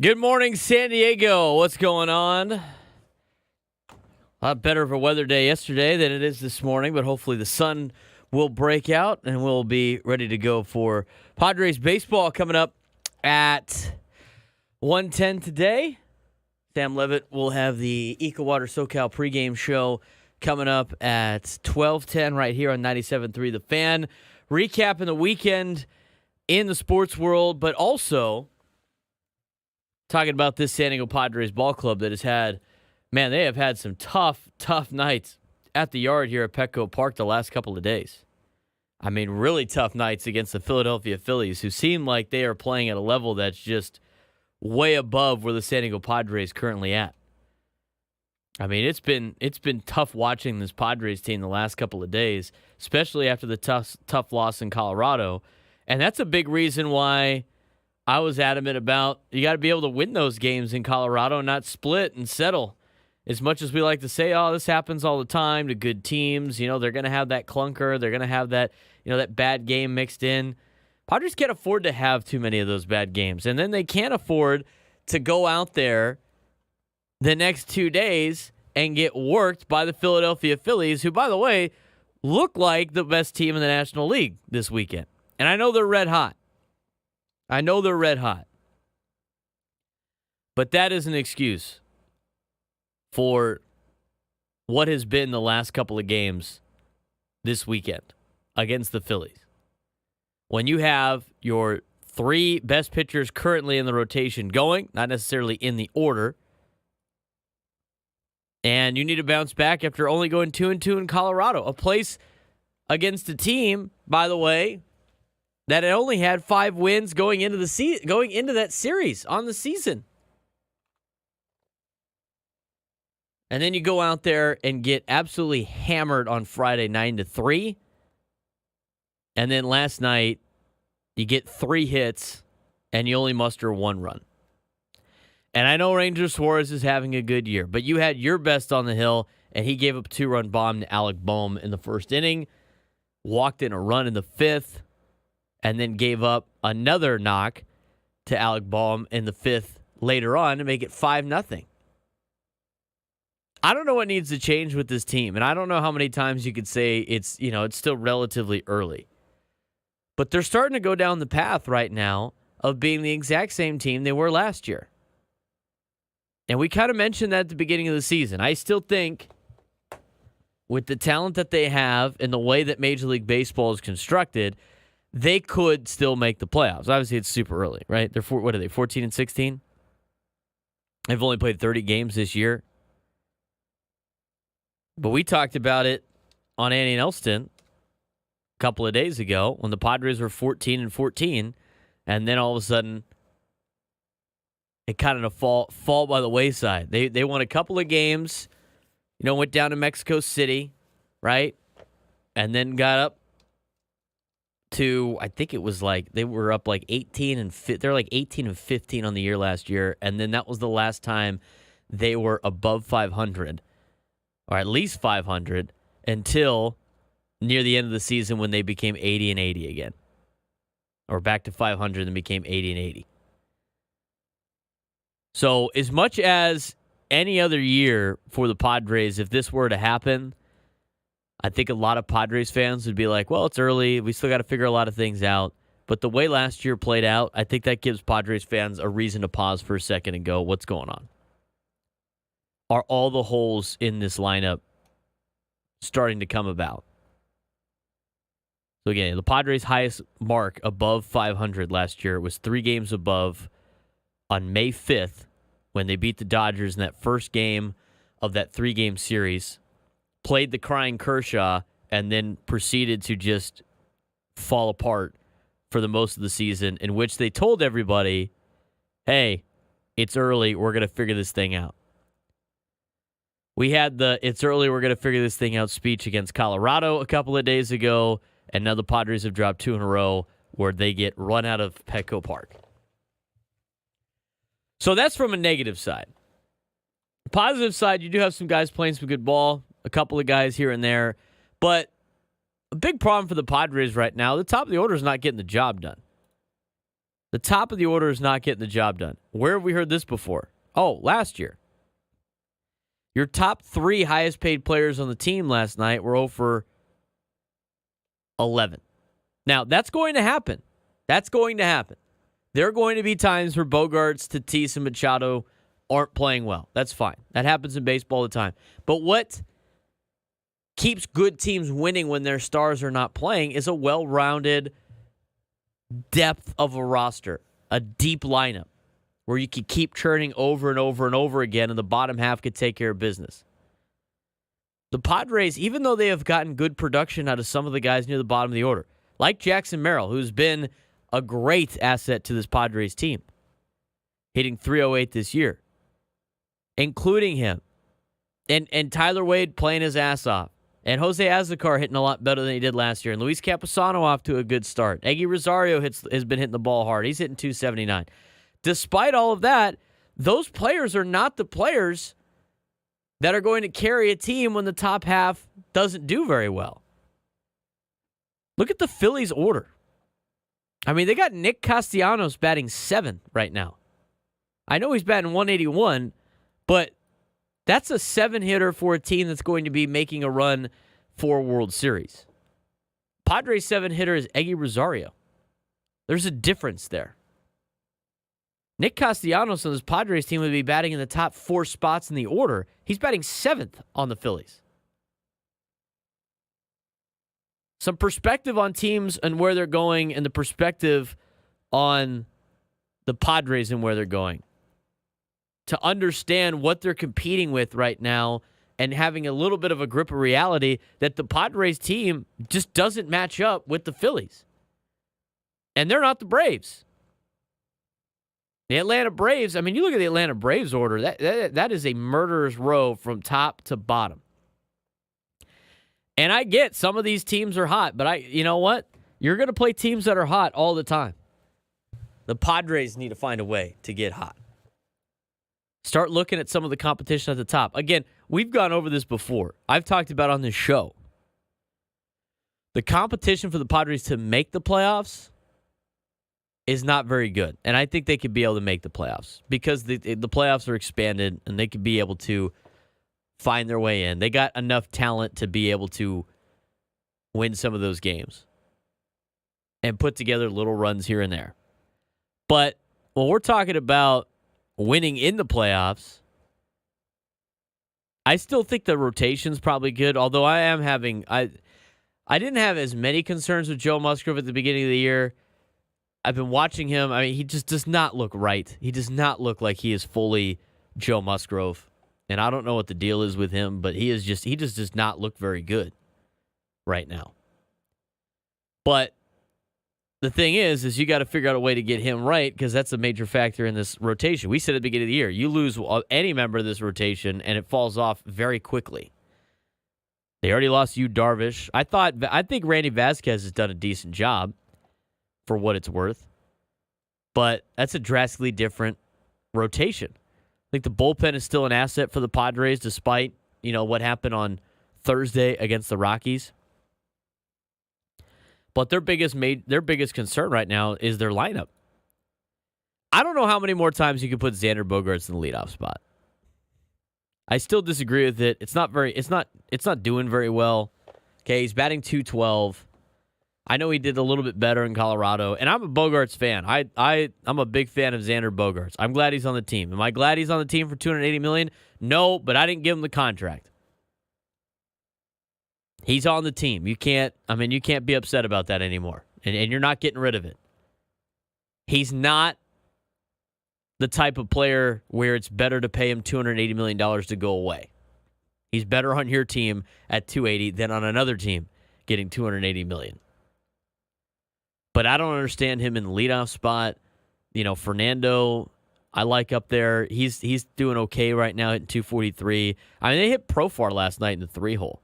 Good morning, San Diego. What's going on? A lot better of a weather day yesterday than it is this morning, but hopefully the sun will break out and we'll be ready to go for Padres baseball coming up at 1:10 today. Sam Levitt will have the EcoWater SoCal pregame show coming up at 12:10 right here on 97.3 The Fan. Recapping the weekend in the sports world, but also talking about this San Diego Padres ball club that has had, man, they have had some tough nights at the yard here at Petco Park the last couple of days. I mean, really tough nights against the Philadelphia Phillies, who seem like they are playing at a level that's just way above where the San Diego Padres currently at. I mean, it's been tough watching this Padres team the last couple of days, especially after the tough loss in Colorado. And that's a big reason why I was adamant about you got to be able to win those games in Colorado and not split and settle. As much as we like to say, oh, this happens all the time to good teams, you know, they're going to have that clunker, they're going to have that, that bad game mixed in. Padres can't afford to have too many of those bad games. And then they can't afford to go out there the next 2 days and get worked by the Philadelphia Phillies, who, by the way, look like the best team in the National League this weekend. And I know they're red hot. But that is an excuse for what has been the last couple of games this weekend against the Phillies. When you have your three best pitchers currently in the rotation going, not necessarily in the order, and you need to bounce back after only going 2-2 in Colorado, a place against a team, by the way, that had only had 5 wins going into that series on the season. And then you go out there and get absolutely hammered on Friday 9-3. And then last night, you get 3 hits and you only muster 1 run. And I know Ranger Suarez is having a good year, but you had your best on the hill, and he gave up a 2-run bomb to Alec Boehm in the first inning, walked in a run in the 5th, and then gave up another knock to Alec Boehm in the 5th later on to make it 5-0. I don't know what needs to change with this team, and I don't know how many times you could say it's still relatively early. But they're starting to go down the path right now of being the exact same team they were last year. And we kind of mentioned that at the beginning of the season. I still think with the talent that they have and the way that Major League Baseball is constructed, they could still make the playoffs. Obviously, it's super early, right? They're 14-16? They've only played 30 games this year. But we talked about it on Annie Elston a couple of days ago when the Padres were 14-14, and then all of a sudden it kind of fall by the wayside. They won a couple of games, went down to Mexico City, right? And then got up to, I think it was like they were up like 18 and they're like 18 and 15 on the year last year, and then that was the last time they were above 500, or at least 500, until near the end of the season when they became 80 and 80 again, or back to 500 and became 80 and 80. So as much as any other year for the Padres, if this were to happen, I think a lot of Padres fans would be like, well, it's early. We still got to figure a lot of things out. But the way last year played out, I think that gives Padres fans a reason to pause for a second and go, what's going on? Are all the holes in this lineup starting to come about? So again, the Padres' highest mark above 500 last year was 3 games above on May 5th when they beat the Dodgers in that first game of that 3-game series, played the crying Kershaw, and then proceeded to just fall apart for the most of the season, in which they told everybody, hey, it's early, we're going to figure this thing out. We had the "it's early, we're going to figure this thing out" speech against Colorado a couple of days ago, and now the Padres have dropped 2 in a row where they get run out of Petco Park. So that's from a negative side. Positive side, you do have some guys playing some good ball, a couple of guys here and there, but a big problem for the Padres right now, the top of the order is not getting the job done. The top of the order is not getting the job done. Where have we heard this before? Oh, last year. Your top 3 highest paid players on the team last night were 0 for 11. Now, that's going to happen. That's going to happen. There are going to be times where Bogarts, Tatis, and Machado aren't playing well. That's fine. That happens in baseball all the time. But what keeps good teams winning when their stars are not playing is a well-rounded depth of a roster, a deep lineup where you can keep churning over and over and over again, and the bottom half could take care of business. The Padres, even though they have gotten good production out of some of the guys near the bottom of the order, like Jackson Merrill, who's been a great asset to this Padres team, hitting .308 this year, including him, and Tyler Wade playing his ass off, and Jose Azocar hitting a lot better than he did last year, and Luis Camposano off to a good start. Eggy Rosario has been hitting the ball hard. He's hitting .279. Despite all of that, those players are not the players that are going to carry a team when the top half doesn't do very well. Look at the Phillies' order. I mean, they got Nick Castellanos batting 7th right now. I know he's batting 181, but that's a 7-hitter for a team that's going to be making a run for a World Series. Padres' 7-hitter is Eggy Rosario. There's a difference there. Nick Castellanos on this Padres team would be batting in the top 4 spots in the order. He's batting 7th on the Phillies. Some perspective on teams and where they're going, and the perspective on the Padres and where they're going. To understand what they're competing with right now and having a little bit of a grip of reality that the Padres team just doesn't match up with the Phillies. And they're not the Braves. The Atlanta Braves, I mean, you look at the Atlanta Braves order, that is a murderer's row from top to bottom. And I get some of these teams are hot, but you know what? You're going to play teams that are hot all the time. The Padres need to find a way to get hot. Start looking at some of the competition at the top. Again, we've gone over this before. I've talked about on this show. The competition for the Padres to make the playoffs is not very good. And I think they could be able to make the playoffs because the playoffs are expanded and they could be able to find their way in. They got enough talent to be able to win some of those games and put together little runs here and there. But when we're talking about winning in the playoffs, I still think the rotation's probably good, although I didn't have as many concerns with Joe Musgrove at the beginning of the year. I've been watching him. I mean, he just does not look right. He does not look like he is fully Joe Musgrove. And I don't know what the deal is with him, but he just does not look very good right now. But the thing is you got to figure out a way to get him right because that's a major factor in this rotation. We said at the beginning of the year, you lose any member of this rotation and it falls off very quickly. They already lost Yu Darvish. I think Randy Vasquez has done a decent job for what it's worth, but that's a drastically different rotation. I think the bullpen is still an asset for the Padres despite, what happened on Thursday against the Rockies. But their biggest concern right now is their lineup. I don't know how many more times you can put Xander Bogaerts in the leadoff spot. I still disagree with it. It's not doing very well. Okay, he's batting .212. I know he did a little bit better in Colorado, and I'm a Bogaerts fan. I'm a big fan of Xander Bogaerts. I'm glad he's on the team. Am I glad he's on the team for $280 million? No, but I didn't give him the contract. He's on the team. You can't be upset about that anymore, and you're not getting rid of it. He's not the type of player where it's better to pay him $280 million to go away. He's better on your team at $280 than on another team getting $280 million. But I don't understand him in the leadoff spot. Fernando, I like up there. He's doing okay right now at 243. I mean, they hit Profar last night in the 3-hole.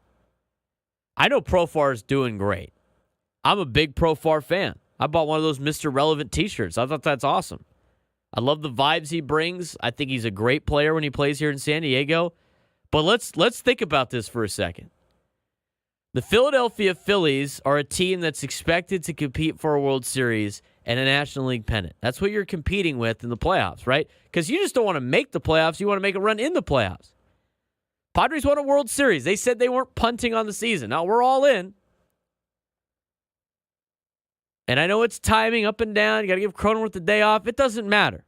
I know Profar is doing great. I'm a big Profar fan. I bought one of those Mr. Relevant t-shirts. I thought that's awesome. I love the vibes he brings. I think he's a great player when he plays here in San Diego. But let's think about this for a second. The Philadelphia Phillies are a team that's expected to compete for a World Series, and a National League pennant. That's what you're competing with in the playoffs, right? Because you just don't want to make the playoffs. You want to make a run in the playoffs. Padres won a World Series. They said they weren't punting on the season. Now we're all in. And I know it's timing up and down. You got to give Cronenworth the day off. It doesn't matter.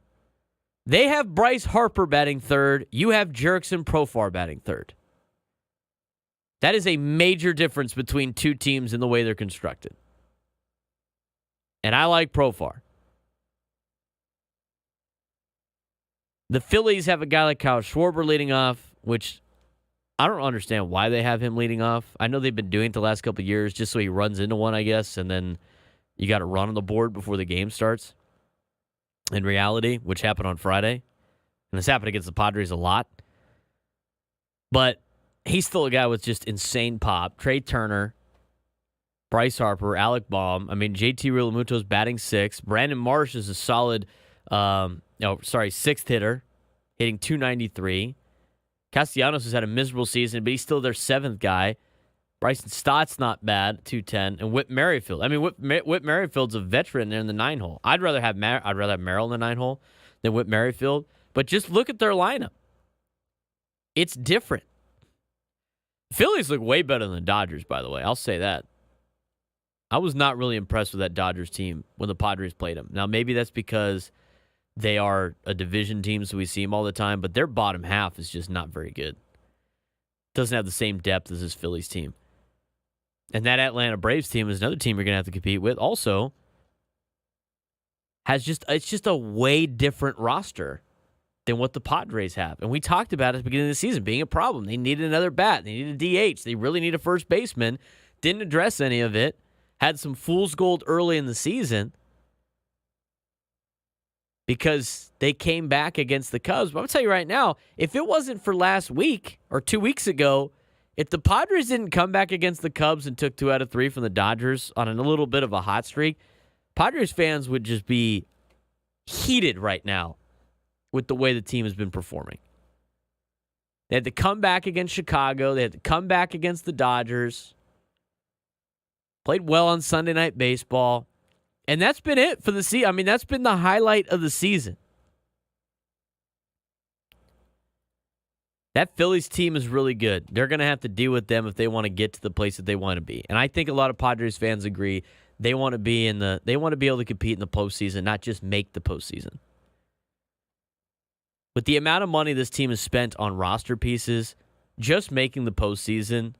They have Bryce Harper batting third. You have Jerickson Profar batting third. That is a major difference between two teams in the way they're constructed. And I like Profar. The Phillies have a guy like Kyle Schwarber leading off, which I don't understand why they have him leading off. I know they've been doing it the last couple of years just so he runs into one, I guess, and then you got to run on the board before the game starts. In reality, which happened on Friday. And this happened against the Padres a lot. But he's still a guy with just insane pop. Trey Turner, Bryce Harper, Alec Baum. I mean, JT Realmuto's batting sixth. Brandon Marsh is a solid, sixth hitter, hitting .293. Castellanos has had a miserable season, but he's still their seventh guy. Bryson Stott's not bad, .210, and Whit Merrifield. I mean, Whit Merrifield's a veteran there in the 9-hole. I'd rather have Merrill in the 9-hole than Whit Merrifield. But just look at their lineup. It's different. Phillies look way better than the Dodgers, by the way. I'll say that. I was not really impressed with that Dodgers team when the Padres played them. Now, maybe that's because they are a division team, so we see them all the time, but their bottom half is just not very good. Doesn't have the same depth as this Phillies team. And that Atlanta Braves team is another team you're going to have to compete with. Also, it's just a way different roster than what the Padres have. And we talked about it at the beginning of the season being a problem. They needed another bat. They needed a DH. They really need a first baseman. Didn't address any of it. Had some fool's gold early in the season because they came back against the Cubs. But I'm going to tell you right now, if it wasn't for last week or 2 weeks ago, if the Padres didn't come back against the Cubs and took 2 out of 3 from the Dodgers on a little bit of a hot streak, Padres fans would just be heated right now with the way the team has been performing. They had to come back against Chicago. They had to come back against the Dodgers. Played well on Sunday Night Baseball. And that's been it for the season. I mean, that's been the highlight of the season. That Phillies team is really good. They're going to have to deal with them if they want to get to the place that they want to be. And I think a lot of Padres fans agree they want to be they want to be able to compete in the postseason, not just make the postseason. With the amount of money this team has spent on roster pieces, just making the postseason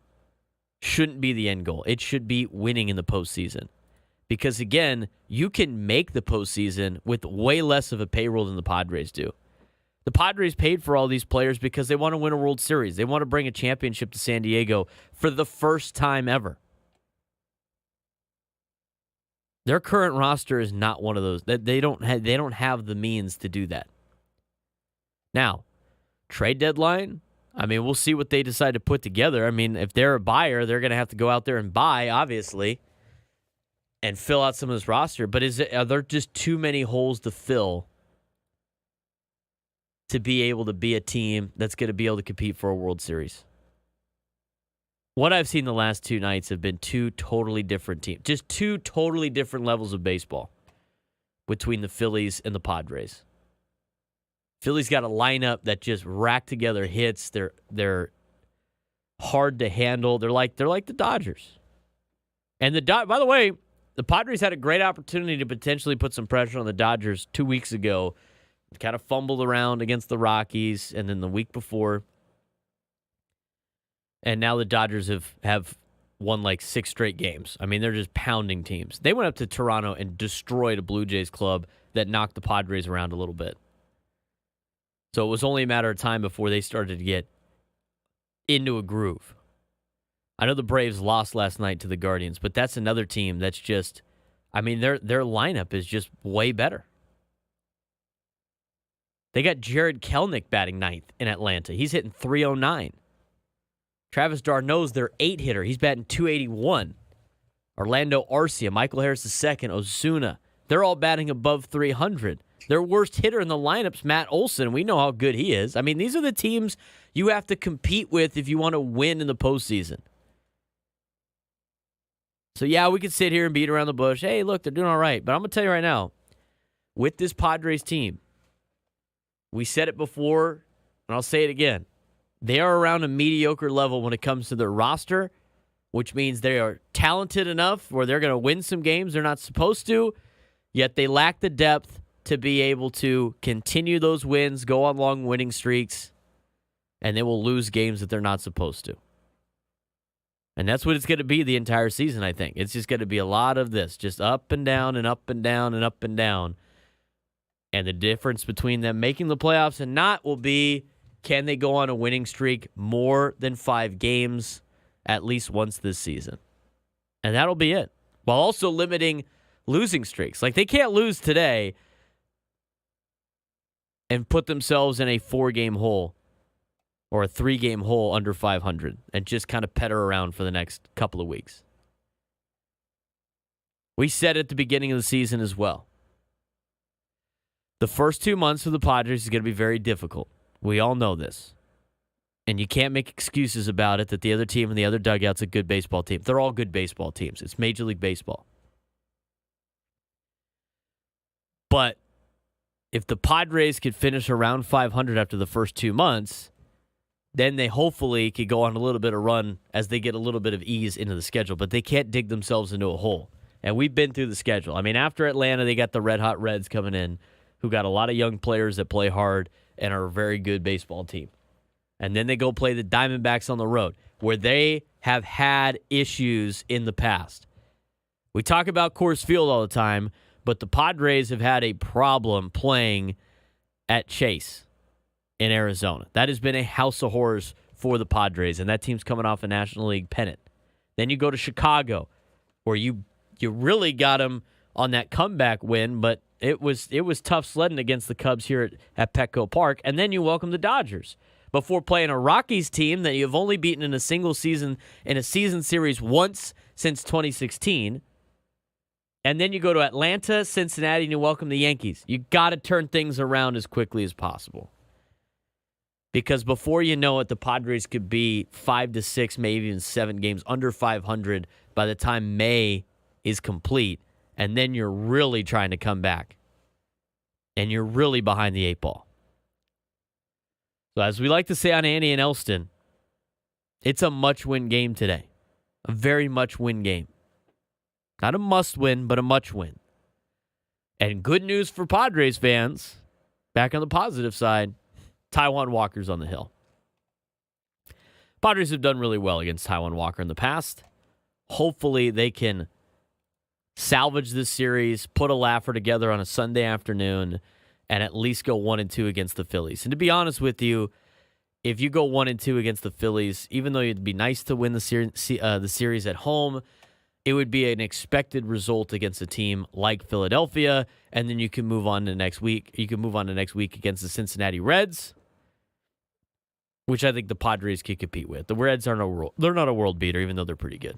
shouldn't be the end goal. It should be winning in the postseason. Because again, you can make the postseason with way less of a payroll than the Padres do. The Padres paid for all these players because they want to win a World Series. They want to bring a championship to San Diego for the first time ever. Their current roster is not one of those. They don't have the means to do that. Now, trade deadline, I mean, we'll see what they decide to put together. I mean, if they're a buyer, they're going to have to go out there and buy, obviously, and fill out some of this roster. But are there just too many holes to fill to be able to be a team that's going to be able to compete for a World Series? What I've seen the last 2 nights have been 2 totally different teams. Just 2 totally different levels of baseball between the Phillies and the Padres. Phillies got a lineup that just rack together hits. They're hard to handle. They're like the Dodgers. And by the way, the Padres had a great opportunity to potentially put some pressure on the Dodgers 2 weeks ago. Kind of fumbled around against the Rockies, and then the week before. And now the Dodgers have won like 6 straight games. I mean, they're just pounding teams. They went up to Toronto and destroyed a Blue Jays club that knocked the Padres around a little bit. So it was only a matter of time before they started to get into a groove. I know the Braves lost last night to the Guardians, but that's another team that's just, I mean, their lineup is just way better. They got Jared Kelenic batting ninth in Atlanta. He's hitting .309. Travis d'Arnaud's their 8-hitter. He's batting .281. Orlando Arcia, Michael Harris II, Ozuna. They're all batting above .300. Their worst hitter in the lineup's Matt Olson. We know how good he is. I mean, these are the teams you have to compete with if you want to win in the postseason. So, yeah, we could sit here and beat around the bush. Hey, look, they're doing all right. But I'm going to tell you right now, with this Padres team, we said it before, and I'll say it again. They are around a mediocre level when it comes to their roster, which means they are talented enough where they're going to win some games they're not supposed to, yet they lack the depth to be able to continue those wins, go on long winning streaks, and they will lose games that they're not supposed to. And that's what it's going to be the entire season, I think. It's just going to be a lot of this, just up and down and up and down and up and down. And the difference between them making the playoffs and not will be, can they go on a winning streak more than 5 games at least once this season? And that'll be it. While also limiting losing streaks. Like, they can't lose today and put themselves in a 4-game hole or a 3-game hole under 500 and just kind of petter around for the next couple of weeks. We said at the beginning of the season as well. The first 2 months for the Padres is going to be very difficult. We all know this. And you can't make excuses about it that the other team in the other dugout's a good baseball team. They're all good baseball teams. It's Major League Baseball. But if the Padres could finish around 500 after the first 2 months, then they hopefully could go on a little bit of run as they get a little bit of ease into the schedule. But they can't dig themselves into a hole. And we've been through the schedule. I mean, after Atlanta, they got the Red Hot Reds coming in, who got a lot of young players that play hard and are a very good baseball team. And then they go play the Diamondbacks on the road, where they have had issues in the past. We talk about Coors Field all the time, but the Padres have had a problem playing at Chase in Arizona. That has been a house of horrors for the Padres, and that team's coming off a National League pennant. Then you go to Chicago, where you really got them on that comeback win, but it was tough sledding against the Cubs here at Petco Park. And then you welcome the Dodgers before playing a Rockies team that you've only beaten in a single season, in a season series once since 2016. And then you go to Atlanta, Cincinnati, and you welcome the Yankees. You got to turn things around as quickly as possible. Because before you know it, the Padres could be 5 to 6, maybe even 7 games under 500 by the time May is complete. And then you're really trying to come back. And you're really behind the 8 ball. So as we like to say on Andy and Elston, it's a much-win game today. A very much-win game. Not a must-win, but a much-win. And good news for Padres fans, back on the positive side, Taijuan Walker's on the hill. Padres have done really well against Taijuan Walker in the past. Hopefully they can salvage this series, put a laugher together on a Sunday afternoon, and at least go 1-2 against the Phillies. And to be honest with you, if you go 1-2 against the Phillies, even though it'd be nice to win the series at home, it would be an expected result against a team like Philadelphia, and then you can move on to next week. You can move on to next week against the Cincinnati Reds, which I think the Padres can compete with. The Reds they're not a world beater, even though they're pretty good.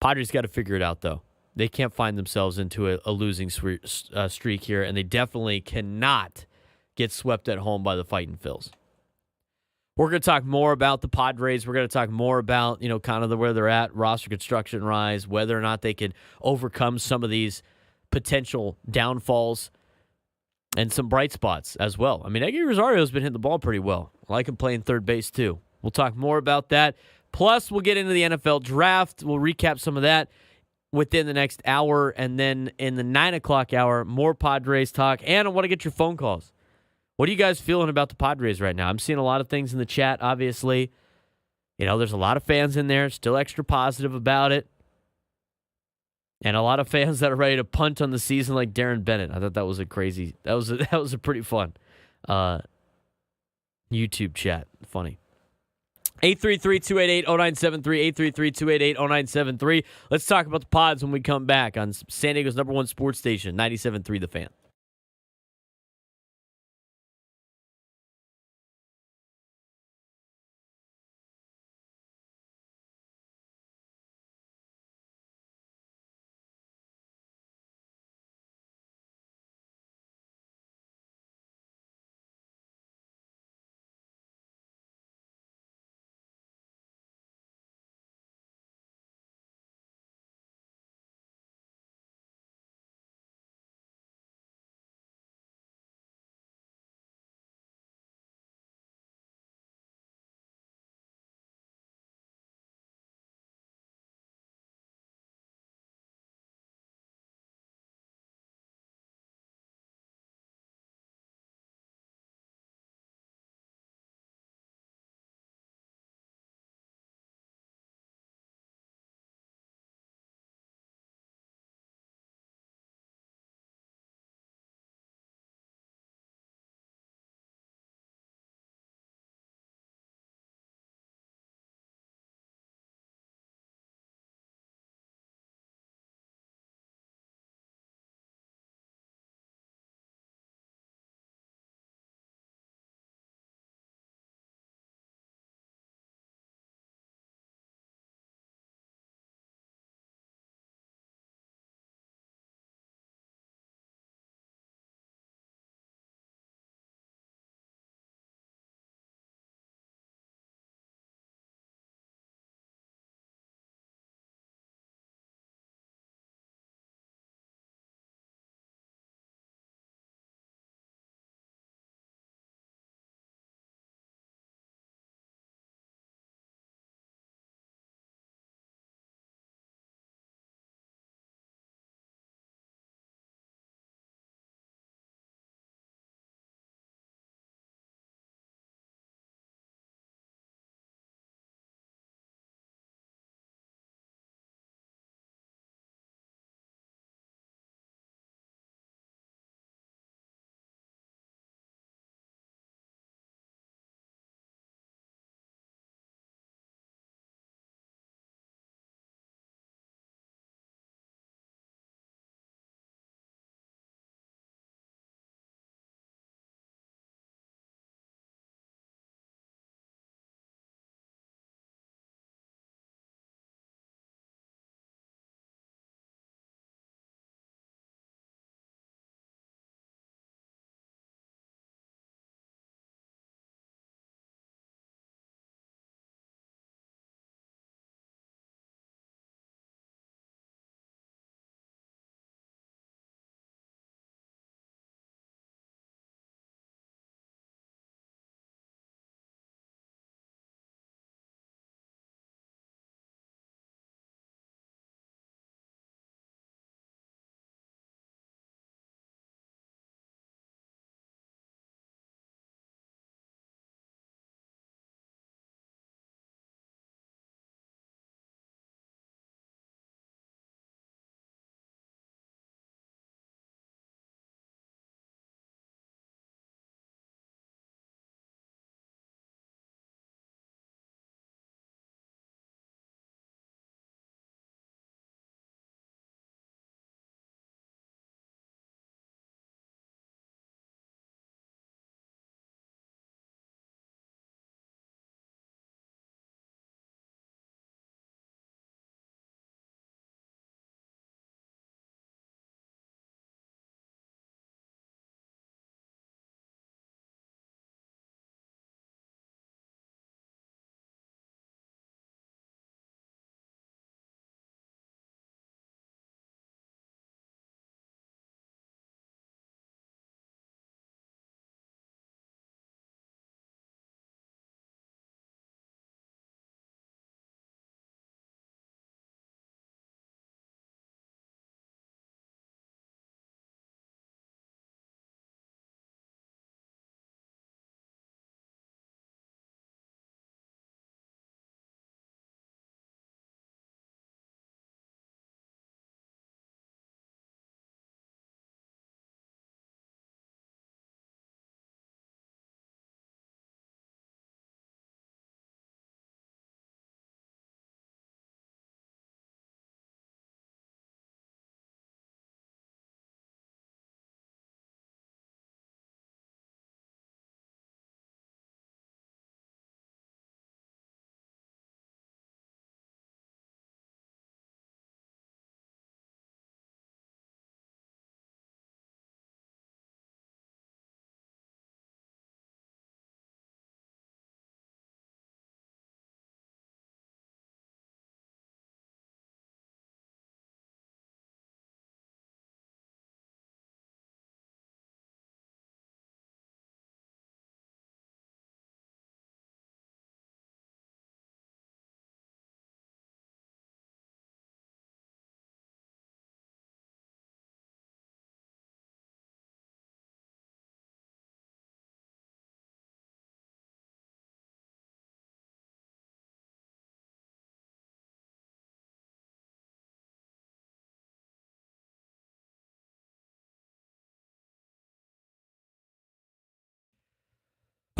Padres got to figure it out, though. They can't find themselves into a losing streak here, and they definitely cannot get swept at home by the Fighting Phils. We're going to talk more about the Padres. We're going to talk more about, kind of where they're at, roster construction rise, whether or not they can overcome some of these potential downfalls, and some bright spots as well. I mean, Eggy Rosario's been hitting the ball pretty well. I like him playing third base, too. We'll talk more about that. Plus, we'll get into the NFL draft. We'll recap some of that within the next hour. And then in the 9 o'clock hour, more Padres talk. And I want to get your phone calls. What are you guys feeling about the Padres right now? I'm seeing a lot of things in the chat, obviously. There's a lot of fans in there, still extra positive about it. And a lot of fans that are ready to punt on the season like Darren Bennett. I thought that was that was a pretty fun YouTube chat. Funny. 833-288-0973, 833-288-0973. Let's talk about the Pods when we come back on San Diego's #1 sports station, 97.3 The Fan.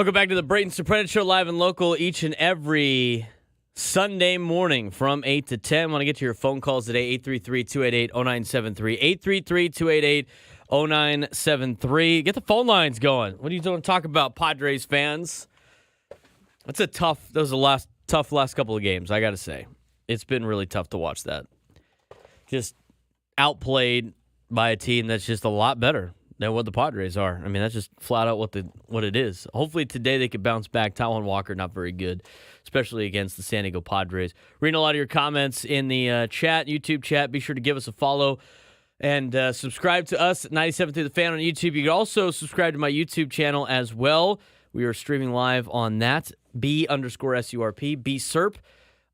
Welcome back to the Braden Surprenant Show, live and local each and every Sunday morning from 8 to 10. Want to get to your phone calls today, 833-288-0973, 833-288-0973. Get the phone lines going. What are you doing to talk about, Padres fans? Those are tough last couple of games, I got to say. It's been really tough to watch that. Just outplayed by a team that's just a lot better than what the Padres are. I mean, that's just flat out what it is. Hopefully today they could bounce back. Taijuan Walker, not very good, especially against the San Diego Padres. Reading a lot of your comments in the YouTube chat. Be sure to give us a follow and subscribe to us at 97 Through the Fan on YouTube. You can also subscribe to my YouTube channel as well. We are streaming live on that, B_SURP, BSURP.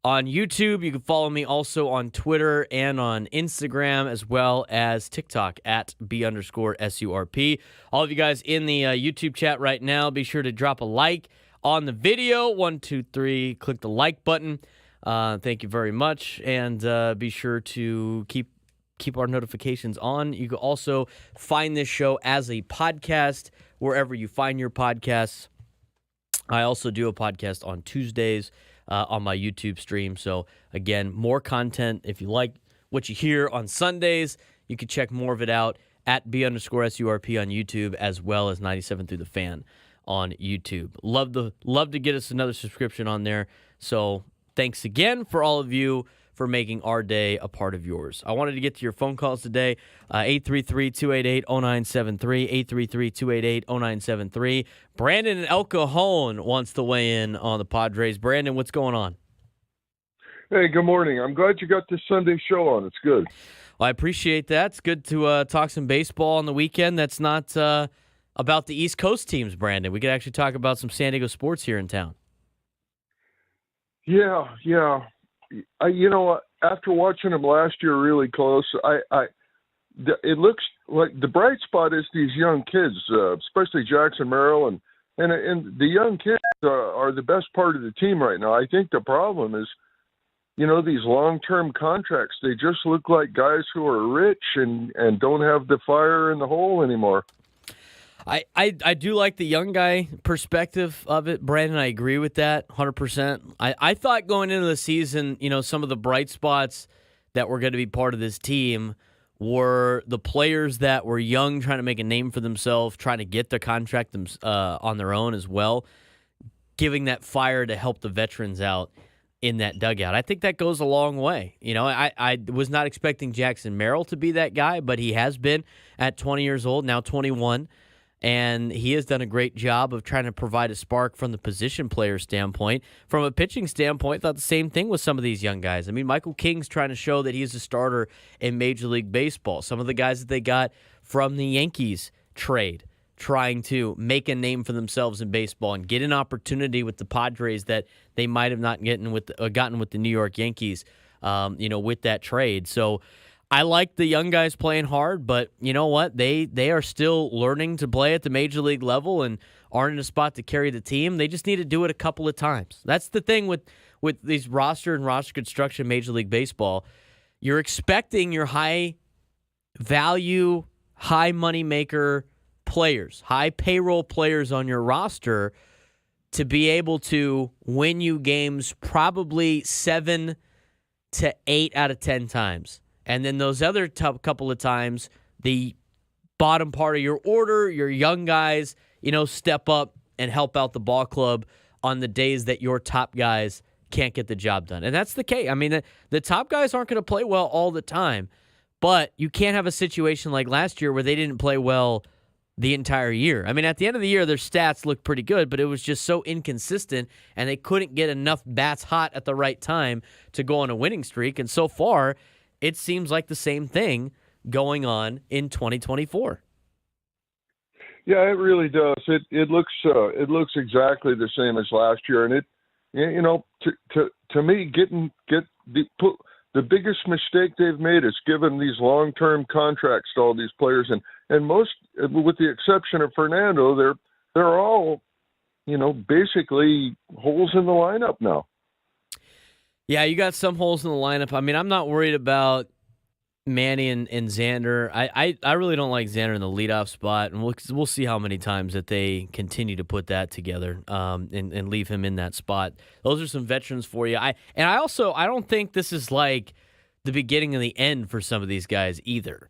On YouTube, you can follow me also on Twitter and on Instagram, as well as TikTok at B_SURP. All of you guys in the YouTube chat right now, be sure to drop a like on the video. 1, 2, 3, click the like button. Thank you very much. And be sure to keep our notifications on. You can also find this show as a podcast wherever you find your podcasts. I also do a podcast on Tuesdays on my YouTube stream. So, again, more content. If you like what you hear on Sundays, you can check more of it out at B_SURP on YouTube, as well as 97 Through the Fan on YouTube. Love to get us another subscription on there. So, thanks again for all of you for making our day a part of yours. I wanted to get to your phone calls today, 833-288-0973, 833-288-0973. Brandon in El Cajon wants to weigh in on the Padres. Brandon, what's going on? Hey, good morning. I'm glad you got this Sunday show on. It's good. Well, I appreciate that. It's good to talk some baseball on the weekend. That's not about the East Coast teams, Brandon. We could actually talk about some San Diego sports here in town. Yeah. After watching them last year really close, it looks like the bright spot is these young kids, especially Jackson Merrill, and the young kids are the best part of the team right now. I think the problem is, these long-term contracts, they just look like guys who are rich and don't have the fire in the hole anymore. I do like the young guy perspective of it, Brandon. I agree with that 100%. I thought going into the season, some of the bright spots that were going to be part of this team were the players that were young, trying to make a name for themselves, trying to get their contract on their own as well, giving that fire to help the veterans out in that dugout. I think that goes a long way. I was not expecting Jackson Merrill to be that guy, but he has been at 20 years old, now 21. And he has done a great job of trying to provide a spark from the position player standpoint. From a pitching standpoint, I thought the same thing with some of these young guys. I mean, Michael King's trying to show that he's a starter in Major League Baseball. Some of the guys that they got from the Yankees trade, trying to make a name for themselves in baseball and get an opportunity with the Padres that they might have not gotten with the New York Yankees, with that trade. So I like the young guys playing hard, but you know what? They are still learning to play at the major league level and aren't in a spot to carry the team. They just need to do it a couple of times. That's the thing with these roster construction Major League Baseball. You're expecting your high value, high money maker players, high payroll players on your roster to be able to win you games probably 7 to 8 out of 10 times. And then those other couple of times, the bottom part of your order, your young guys, step up and help out the ball club on the days that your top guys can't get the job done. And that's the case. I mean, the top guys aren't going to play well all the time, but you can't have a situation like last year where they didn't play well the entire year. I mean, at the end of the year, their stats looked pretty good, but it was just so inconsistent, and they couldn't get enough bats hot at the right time to go on a winning streak. And so far, it seems like the same thing going on in 2024. Yeah, it really does. It looks exactly the same as last year, and to me, the biggest mistake they've made is giving these long-term contracts to all these players, and most, with the exception of Fernando, they're all, basically holes in the lineup now. Yeah, you got some holes in the lineup. I mean, I'm not worried about Manny and Xander. I really don't like Xander in the leadoff spot, and we'll see how many times that they continue to put that together and leave him in that spot. Those are some veterans for you. I don't think this is like the beginning of the end for some of these guys either.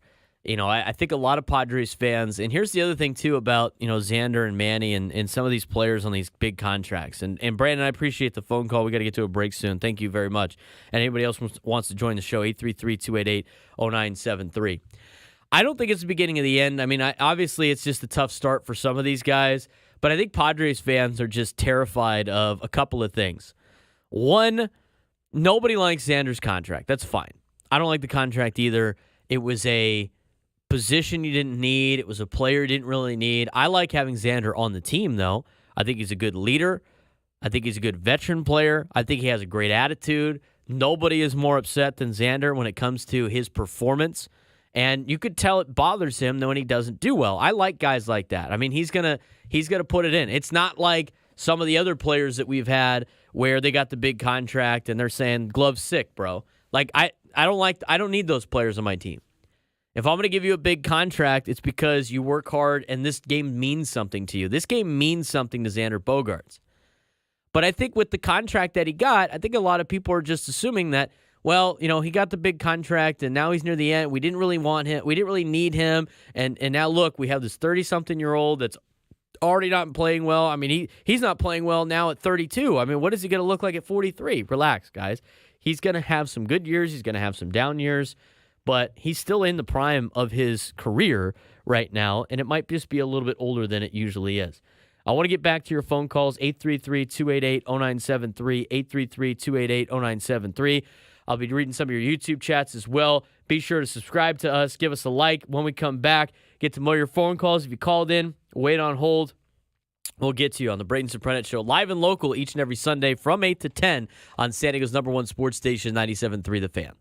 I think a lot of Padres fans, and here's the other thing too about Xander and Manny and some of these players on these big contracts. And Brandon, I appreciate the phone call. We got to get to a break soon. Thank you very much. And anybody else wants to join the show, 833-288-0973. I don't think it's the beginning of the end. I mean, obviously it's just a tough start for some of these guys, but I think Padres fans are just terrified of a couple of things. One, nobody likes Xander's contract. That's fine. I don't like the contract either. It was a position you didn't need. It was a player you didn't really need. I like having Xander on the team, though. I think he's a good leader. I think he's a good veteran player. I think he has a great attitude. Nobody is more upset than Xander when it comes to his performance. And you could tell it bothers him when he doesn't do well. I like guys like that. I mean, he's gonna put it in. It's not like some of the other players that we've had where they got the big contract and they're saying, glove's sick, bro. Like, I don't need those players on my team. If I'm going to give you a big contract, it's because you work hard and this game means something to you. This game means something to Xander Bogaerts. But I think with the contract that he got, I think a lot of people are just assuming that, well, he got the big contract and now he's near the end. We didn't really want him. We didn't really need him. And now look, we have this 30-something-year-old that's already not playing well. I mean, he's not playing well now at 32. I mean, what is he going to look like at 43? Relax, guys. He's going to have some good years. He's going to have some down years. But he's still in the prime of his career right now, and it might just be a little bit older than it usually is. I want to get back to your phone calls, 833-288-0973, 833-288-0973. I'll be reading some of your YouTube chats as well. Be sure to subscribe to us. Give us a like. When we come back, get to more of your phone calls. If you called in, wait on hold. We'll get to you on the Braden Surprenant Show, live and local each and every Sunday from 8 to 10 on San Diego's #1 sports station, 97.3 The Fan.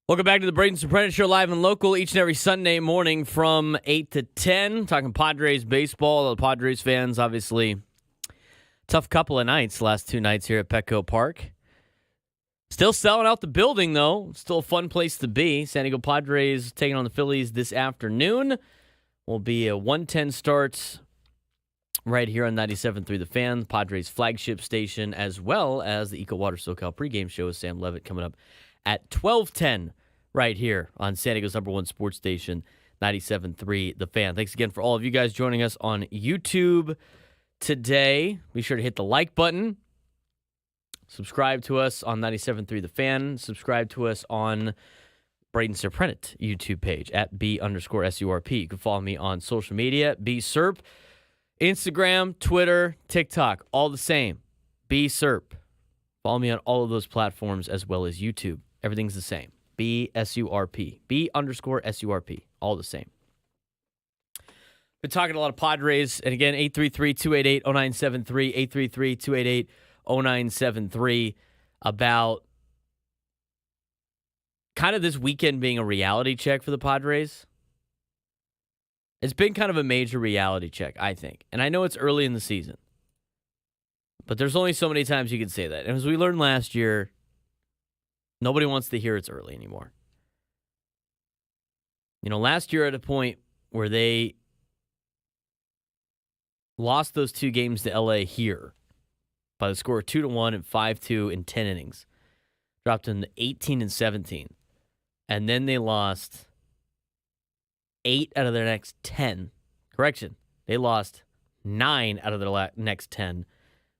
Welcome back to the Braden Surprenant Show, live and local each and every Sunday morning from 8 to 10. Talking Padres baseball. The Padres fans, obviously, tough couple of nights, last 2 nights here at Petco Park. Still selling out the building, though. Still a fun place to be. San Diego Padres taking on the Phillies this afternoon. Will be a 1:10 start right here on 97.3 The Fan, Padres flagship station, as well as the Eco Water SoCal pregame show with Sam Levitt coming up at 12:10 right here on San Diego's #1 sports station, 97.3 The Fan. Thanks again for all of you guys joining us on YouTube today. Be sure to hit the like button. Subscribe to us on 97.3 The Fan. Subscribe to us on Braden Surprenant YouTube page at B_SURP. You can follow me on social media, BSurp, Instagram, Twitter, TikTok, all the same. BSurp. Follow me on all of those platforms as well as YouTube. Everything's the same. BSURP. B_SURP. All the same. Been talking a lot of Padres. And again, 833-288-0973, 833-288-0973 about kind of this weekend being a reality check for the Padres. It's been kind of a major reality check, I think. And I know it's early in the season. But there's only so many times you can say that. And as we learned last year, nobody wants to hear it's early anymore. You know, last year at a point where they lost those 2 games to LA here by the score of 2-1 and 5-2 in 10 innings. Dropped them to 18 and 17. And then they lost 8 out of their next 10. Correction. They lost 9 out of their next 10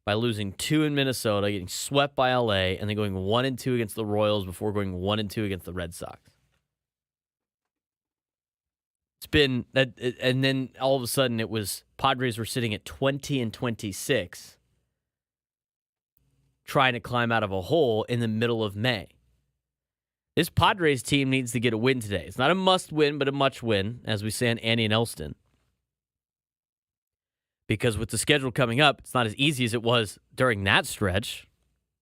by losing 2 in Minnesota, getting swept by LA, and then going 1-2 against the Royals before going 1-2 against the Red Sox. It's been that, and then all of a sudden it was Padres were sitting at 20 and 26, trying to climb out of a hole in the middle of May. This Padres team needs to get a win today. It's not a must win, but a much win, as we say in Andy and Elston. Because with the schedule coming up, it's not as easy as it was during that stretch.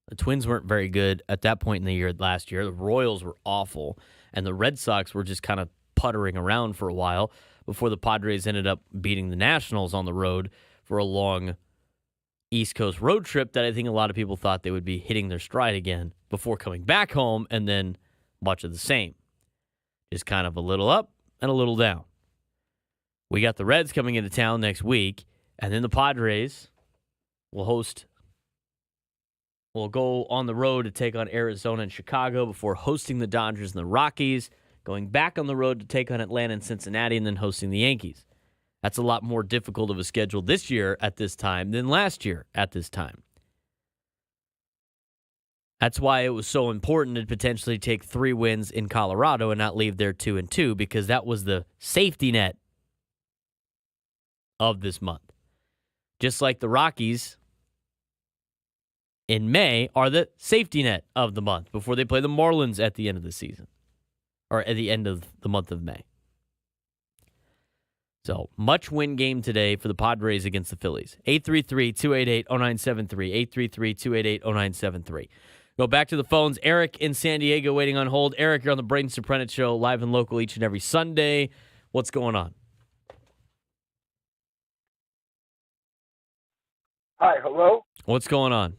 The Twins weren't very good at that point in the year last year. The Royals were awful, and the Red Sox were just kind of puttering around for a while before the Padres ended up beating the Nationals on the road for a long East Coast road trip that I think a lot of people thought they would be hitting their stride again before coming back home, and then much of the same. Just kind of a little up and a little down. We got the Reds coming into town next week, and then the Padres will go on the road to take on Arizona and Chicago before hosting the Dodgers and the Rockies, going back on the road to take on Atlanta and Cincinnati, and then hosting the Yankees. That's a lot more difficult of a schedule this year at this time than last year at this time. That's why it was so important to potentially take 3 wins in Colorado and not leave there 2-2, because that was the safety net of this month. Just like the Rockies in May are the safety net of the month before they play the Marlins at the end of the season, or at the end of the month of May. So, much win game today for the Padres against the Phillies. 833-288-0973, 833-288-0973. Go back to the phones. Eric in San Diego waiting on hold. Eric, you're on the Braden Surprenant Show, live and local each and every Sunday. What's going on? Hi, hello? What's going on?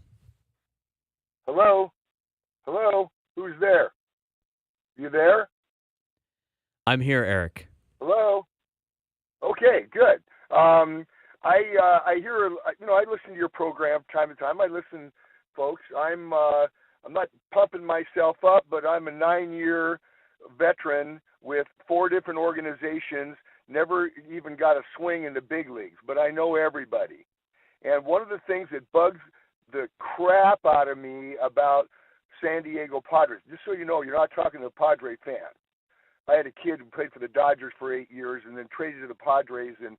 Hello? Hello? Who's there? You there? I'm here, Eric. Hello? Okay, good. I hear, I listen to your program time to time. I listen, folks. I'm not pumping myself up, but I'm a 9-year veteran with 4 different organizations, never even got a swing in the big leagues, but I know everybody. And one of the things that bugs the crap out of me about San Diego Padres, just so you know, you're not talking to a Padre fan. I had a kid who played for the Dodgers for 8 years and then traded to the Padres, and,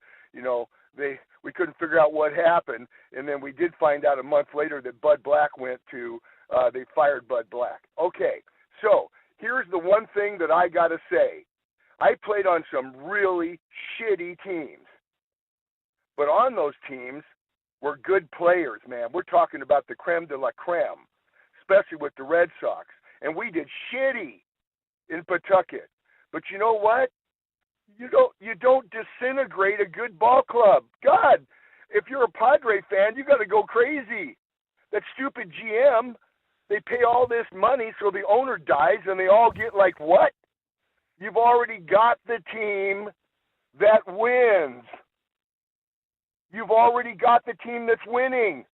we couldn't figure out what happened. And then we did find out a month later that Bud Black they fired Bud Black. Okay, so here's the one thing that I got to say. I played on some really shitty teams. But on those teams were good players, man. We're talking about the creme de la creme, especially with the Red Sox. And we did shitty in Pawtucket. But you know what? You don't disintegrate a good ball club. God, if you're a Padre fan, you got to go crazy. That stupid GM, they pay all this money so the owner dies and they all get like what? You've already got the team that wins. You've already got the team that's winning.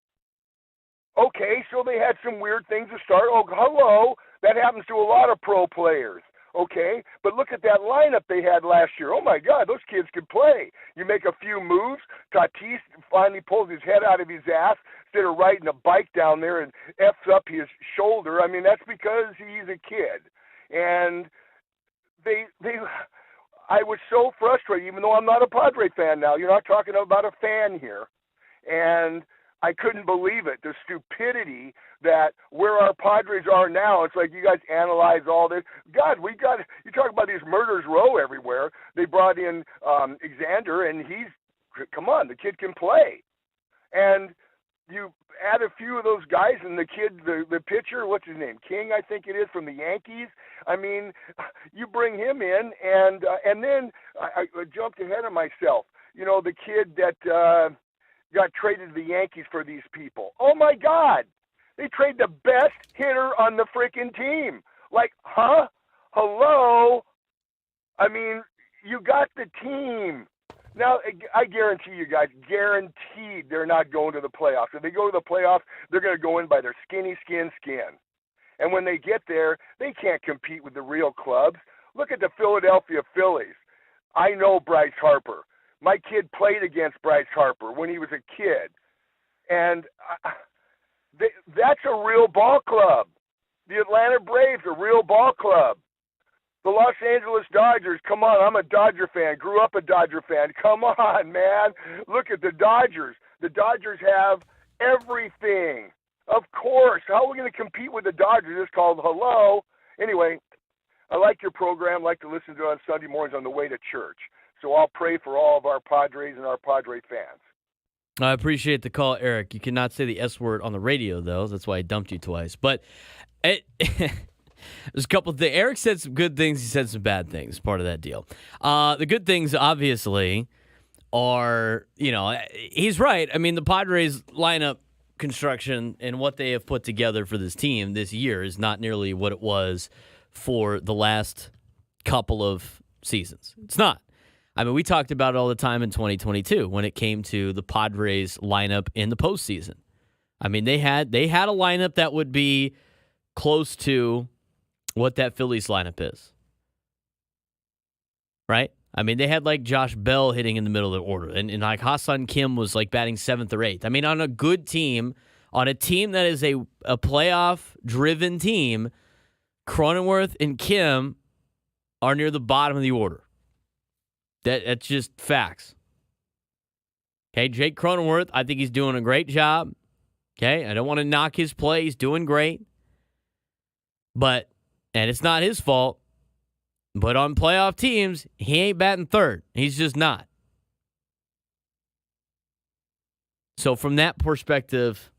Okay, so they had some weird things to start. Oh, hello. That happens to a lot of pro players. Okay, but look at that lineup they had last year. Oh, my God, those kids could play. You make a few moves. Tatis finally pulls his head out of his ass instead of riding a bike down there and F's up his shoulder. I mean, that's because he's a kid. And I was so frustrated, even though I'm not a Padre fan now. You're not talking about a fan here. And I couldn't believe it, the stupidity that where our Padres are now. It's like you guys analyze all this. God, you talk about these murders row everywhere. They brought in Xander, and come on, the kid can play. And you add a few of those guys, and the kid, the pitcher, what's his name? King, I think it is, from the Yankees. I mean, you bring him in, and then I jumped ahead of myself. You know, the kid that got traded to the Yankees for these people. Oh, my God. They trade the best hitter on the freaking team. Like, huh? Hello? I mean, you got the team. Now, I guarantee you guys, guaranteed they're not going to the playoffs. If they go to the playoffs, they're going to go in by their skin. And when they get there, they can't compete with the real clubs. Look at the Philadelphia Phillies. I know Bryce Harper. My kid played against Bryce Harper when he was a kid. And that's a real ball club. The Atlanta Braves, a real ball club. The Los Angeles Dodgers, come on, I'm a Dodger fan, grew up a Dodger fan. Come on, man. Look at the Dodgers. The Dodgers have everything. Of course. How are we going to compete with the Dodgers? It's called hello. Anyway, I like your program. I like to listen to it on Sunday mornings on the way to church. So I'll pray for all of our Padres and our Padre fans. I appreciate the call, Eric. You cannot say the S word on the radio, though. That's why I dumped you twice. But there's a couple of things. Eric said some good things. He said some bad things. Part of that deal. The good things, obviously, are, he's right. I mean, the Padres lineup construction and what they have put together for this team this year is not nearly what it was for the last couple of seasons. It's not. I mean, we talked about it all the time in 2022 when it came to the Padres lineup in the postseason. I mean, they had a lineup that would be close to what that Phillies lineup is. Right? I mean, they had like Josh Bell hitting in the middle of the order, and like Ha-Seong Kim was like batting 7th or 8th. I mean, on a good team, on a team that is a playoff-driven team, Cronenworth and Kim are near the bottom of the order. That's just facts. Okay, Jake Cronenworth, I think he's doing a great job. Okay, I don't want to knock his play. He's doing great. And it's not his fault. But on playoff teams, he ain't batting 3rd. He's just not. So from that perspective,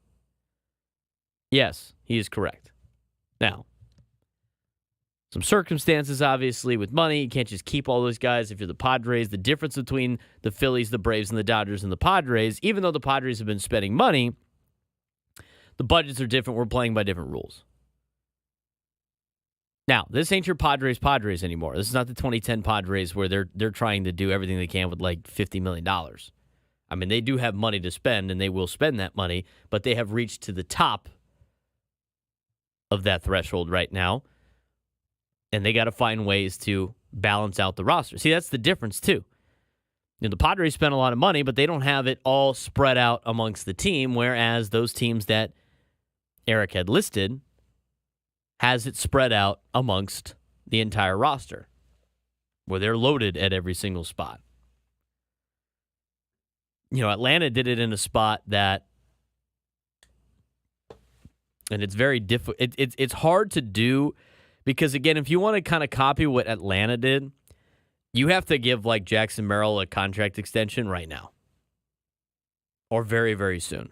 yes, he is correct. Now, some circumstances, obviously, with money. You can't just keep all those guys if you're the Padres. The difference between the Phillies, the Braves, and the Dodgers and the Padres, even though the Padres have been spending money, the budgets are different. We're playing by different rules. Now, this ain't your Padres anymore. This is not the 2010 Padres where they're trying to do everything they can with like $50 million. I mean, they do have money to spend, and they will spend that money, but they have reached to the top of that threshold right now. And they got to find ways to balance out the roster. See, that's the difference, too. The Padres spent a lot of money, but they don't have it all spread out amongst the team, whereas those teams that Eric had listed has it spread out amongst the entire roster, where they're loaded at every single spot. Atlanta did it in a spot that, and it's very difficult. It's hard to do. Because, again, if you want to kind of copy what Atlanta did, you have to give, like, Jackson Merrill a contract extension right now. Or very, very soon.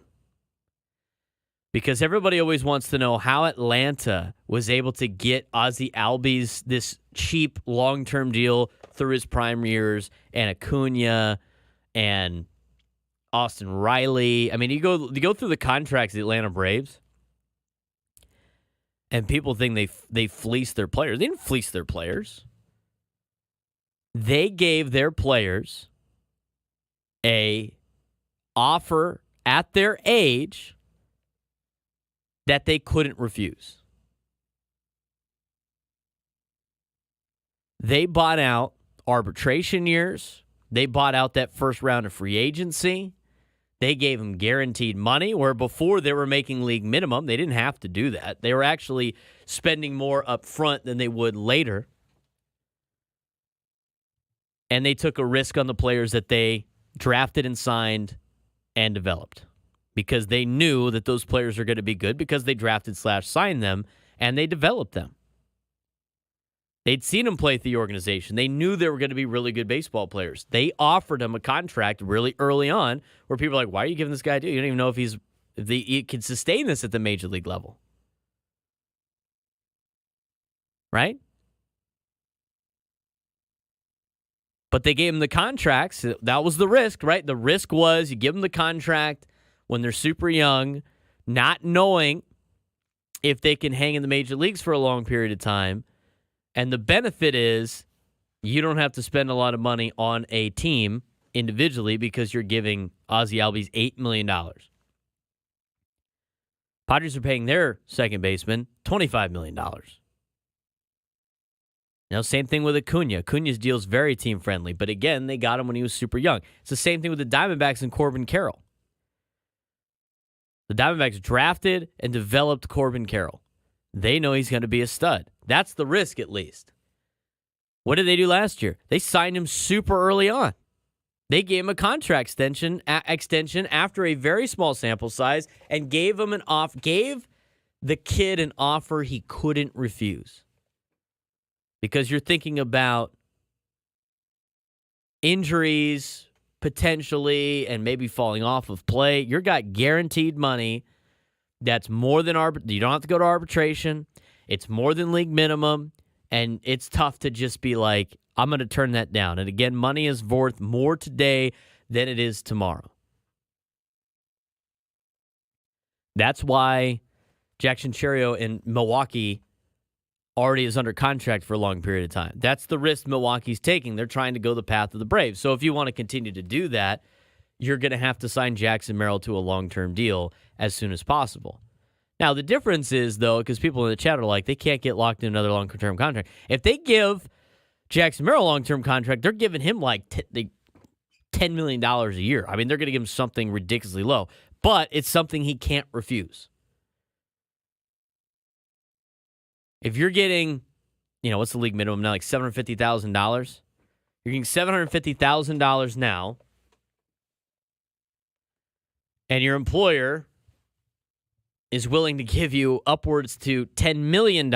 Because everybody always wants to know how Atlanta was able to get Ozzie Albies this cheap long-term deal through his prime years, and Acuna and Austin Riley. I mean, you go through the contracts of the Atlanta Braves, and people think they fleeced their players. They didn't fleece their players. They gave their players a offer at their age that they couldn't refuse. They bought out arbitration years. They bought out that first round of free agency. They gave them guaranteed money, where before they were making league minimum. They didn't have to do that. They were actually spending more up front than they would later. And they took a risk on the players that they drafted and signed and developed, because they knew that those players are going to be good because they drafted/signed them and they developed them. They'd seen them play at the organization. They knew they were going to be really good baseball players. They offered him a contract really early on where people are like, why are you giving this guy a deal? You don't even know if he can sustain this at the major league level. Right? But they gave him the contracts. That was the risk, right? The risk was you give them the contract when they're super young, not knowing if they can hang in the major leagues for a long period of time. And the benefit is you don't have to spend a lot of money on a team individually because you're giving Ozzie Albies $8 million. Padres are paying their second baseman $25 million. Now, same thing with Acuna. Acuna's deal is very team-friendly, but again, they got him when he was super young. It's the same thing with the Diamondbacks and Corbin Carroll. The Diamondbacks drafted and developed Corbin Carroll. They know he's going to be a stud. That's the risk, at least. What did they do last year? They signed him super early on. They gave him a contract extension after a very small sample size and gave the kid an offer he couldn't refuse. Because you're thinking about injuries potentially and maybe falling off of play. You've got guaranteed money that's more than you don't have to go to arbitration. It's more than league minimum, and it's tough to just be like, I'm going to turn that down. And again, money is worth more today than it is tomorrow. That's why Jackson Cherio in Milwaukee already is under contract for a long period of time. That's the risk Milwaukee's taking. They're trying to go the path of the Braves. So if you want to continue to do that, you're going to have to sign Jackson Merrill to a long-term deal as soon as possible. Now, the difference is, though, because people in the chat are like, they can't get locked in another long-term contract. If they give Jackson Merrill a long-term contract, they're giving him like $10 million a year. I mean, they're going to give him something ridiculously low, but it's something he can't refuse. If you're getting, what's the league minimum now, like $750,000? You're getting $750,000 now, and your employer is willing to give you upwards to $10 million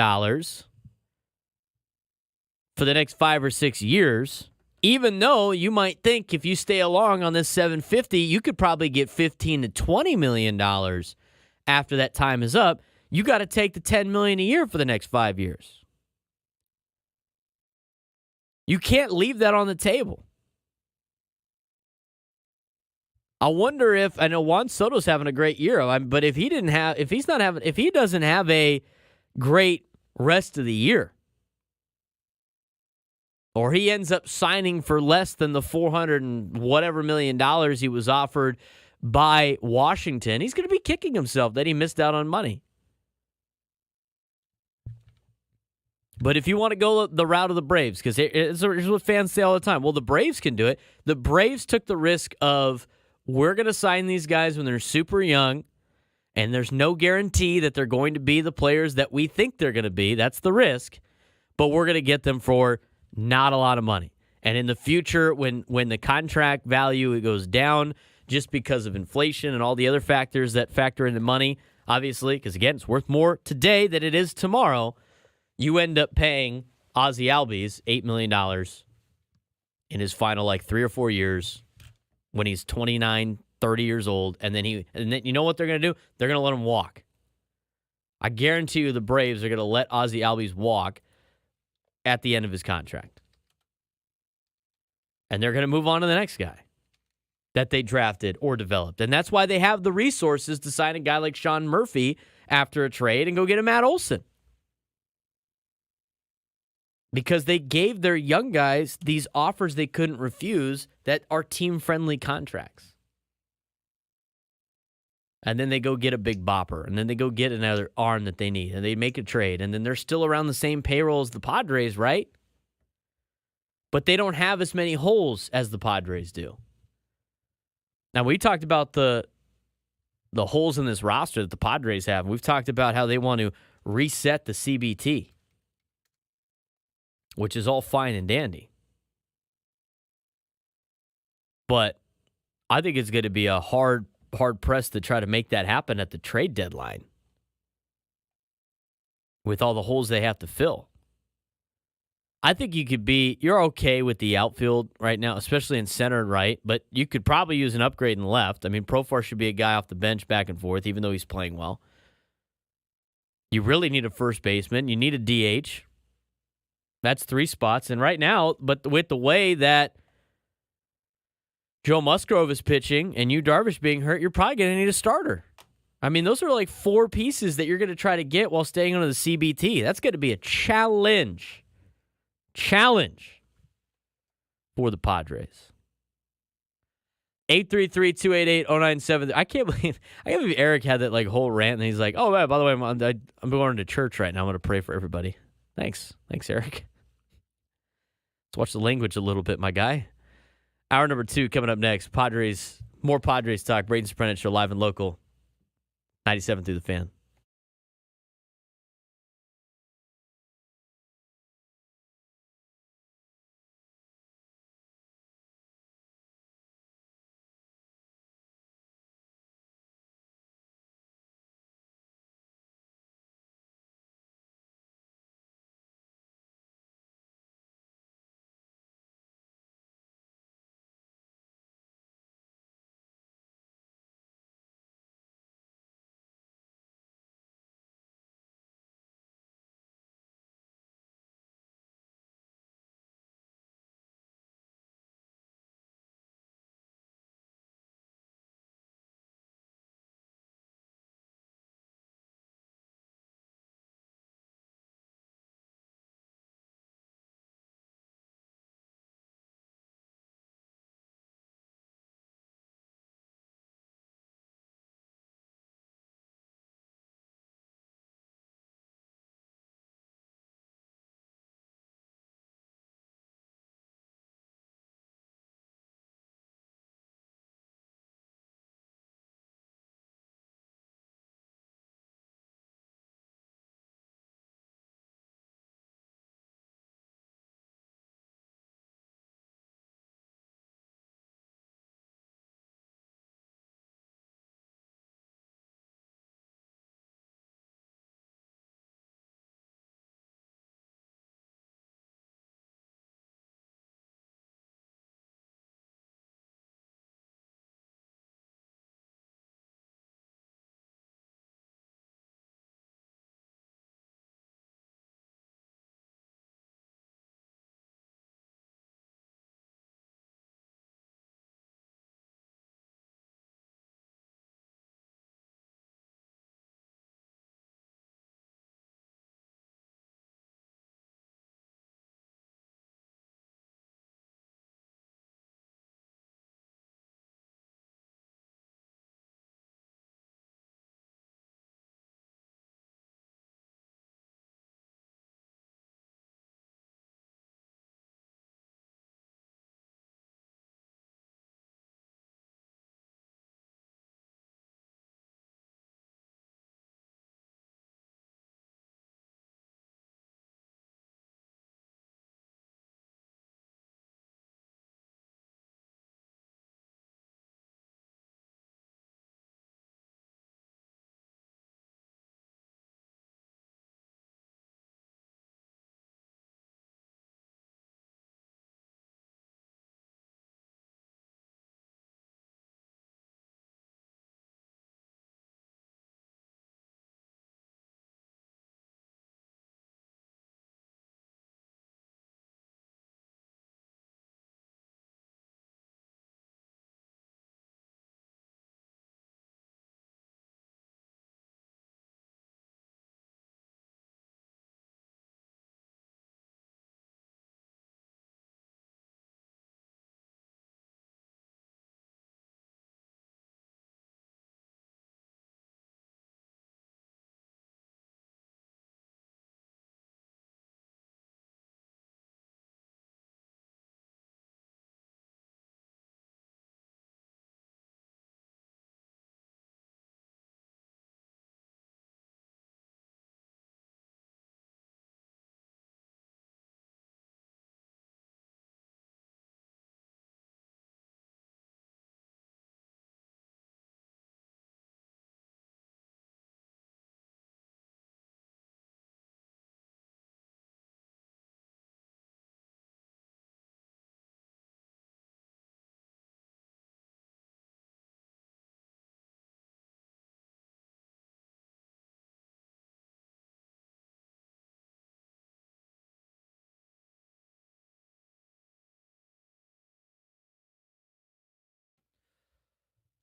for the next 5 or 6 years, even though you might think if you stay along on this $750, you could probably get $15 to $20 million after that time is up. You got to take the $10 million a year for the next 5 years. You can't leave that on the table. I wonder if, I know Juan Soto's having a great year, but if he doesn't have a great rest of the year, or he ends up signing for less than the $400 and whatever million he was offered by Washington, he's going to be kicking himself that he missed out on money. But if you want to go the route of the Braves, because here's what fans say all the time, well, the Braves can do it. The Braves took the risk of, we're going to sign these guys when they're super young, and there's no guarantee that they're going to be the players that we think they're going to be. That's the risk. But we're going to get them for not a lot of money. And in the future, when the contract value goes down just because of inflation and all the other factors that factor into money, obviously, because, again, it's worth more today than it is tomorrow, you end up paying Ozzie Albies $8 million in his final 3 or 4 years when he's 29, 30 years old, and then you know what they're going to do? They're going to let him walk. I guarantee you the Braves are going to let Ozzie Albies walk at the end of his contract. And they're going to move on to the next guy that they drafted or developed. And that's why they have the resources to sign a guy like Sean Murphy after a trade and go get a Matt Olson. Because they gave their young guys these offers they couldn't refuse that are team-friendly contracts. And then they go get a big bopper, and then they go get another arm that they need, and they make a trade, and then they're still around the same payroll as the Padres, right? But they don't have as many holes as the Padres do. Now, we talked about the holes in this roster that the Padres have. We've talked about how they want to reset the CBT, which is all fine and dandy. But I think it's going to be a hard press to try to make that happen at the trade deadline with all the holes they have to fill. I think you're okay with the outfield right now, especially in center and right, but you could probably use an upgrade in left. I mean, Profar should be a guy off the bench back and forth, even though he's playing well. You really need a first baseman. You need a DH. That's 3 spots. And right now, but with the way that Joe Musgrove is pitching and Yu Darvish being hurt, you're probably going to need a starter. I mean, those are like 4 pieces that you're going to try to get while staying under the CBT. That's going to be a challenge for the Padres. 833-288-0970. I can't believe Eric had that like whole rant, and he's like, "Oh, yeah, by the way, I'm going to church right now. I'm going to pray for everybody." Thanks, Eric. Let's watch the language a little bit, my guy. Hour number 2 coming up next. More Padres talk. Braden Surprenant Show, live and local. 97 through the Fan.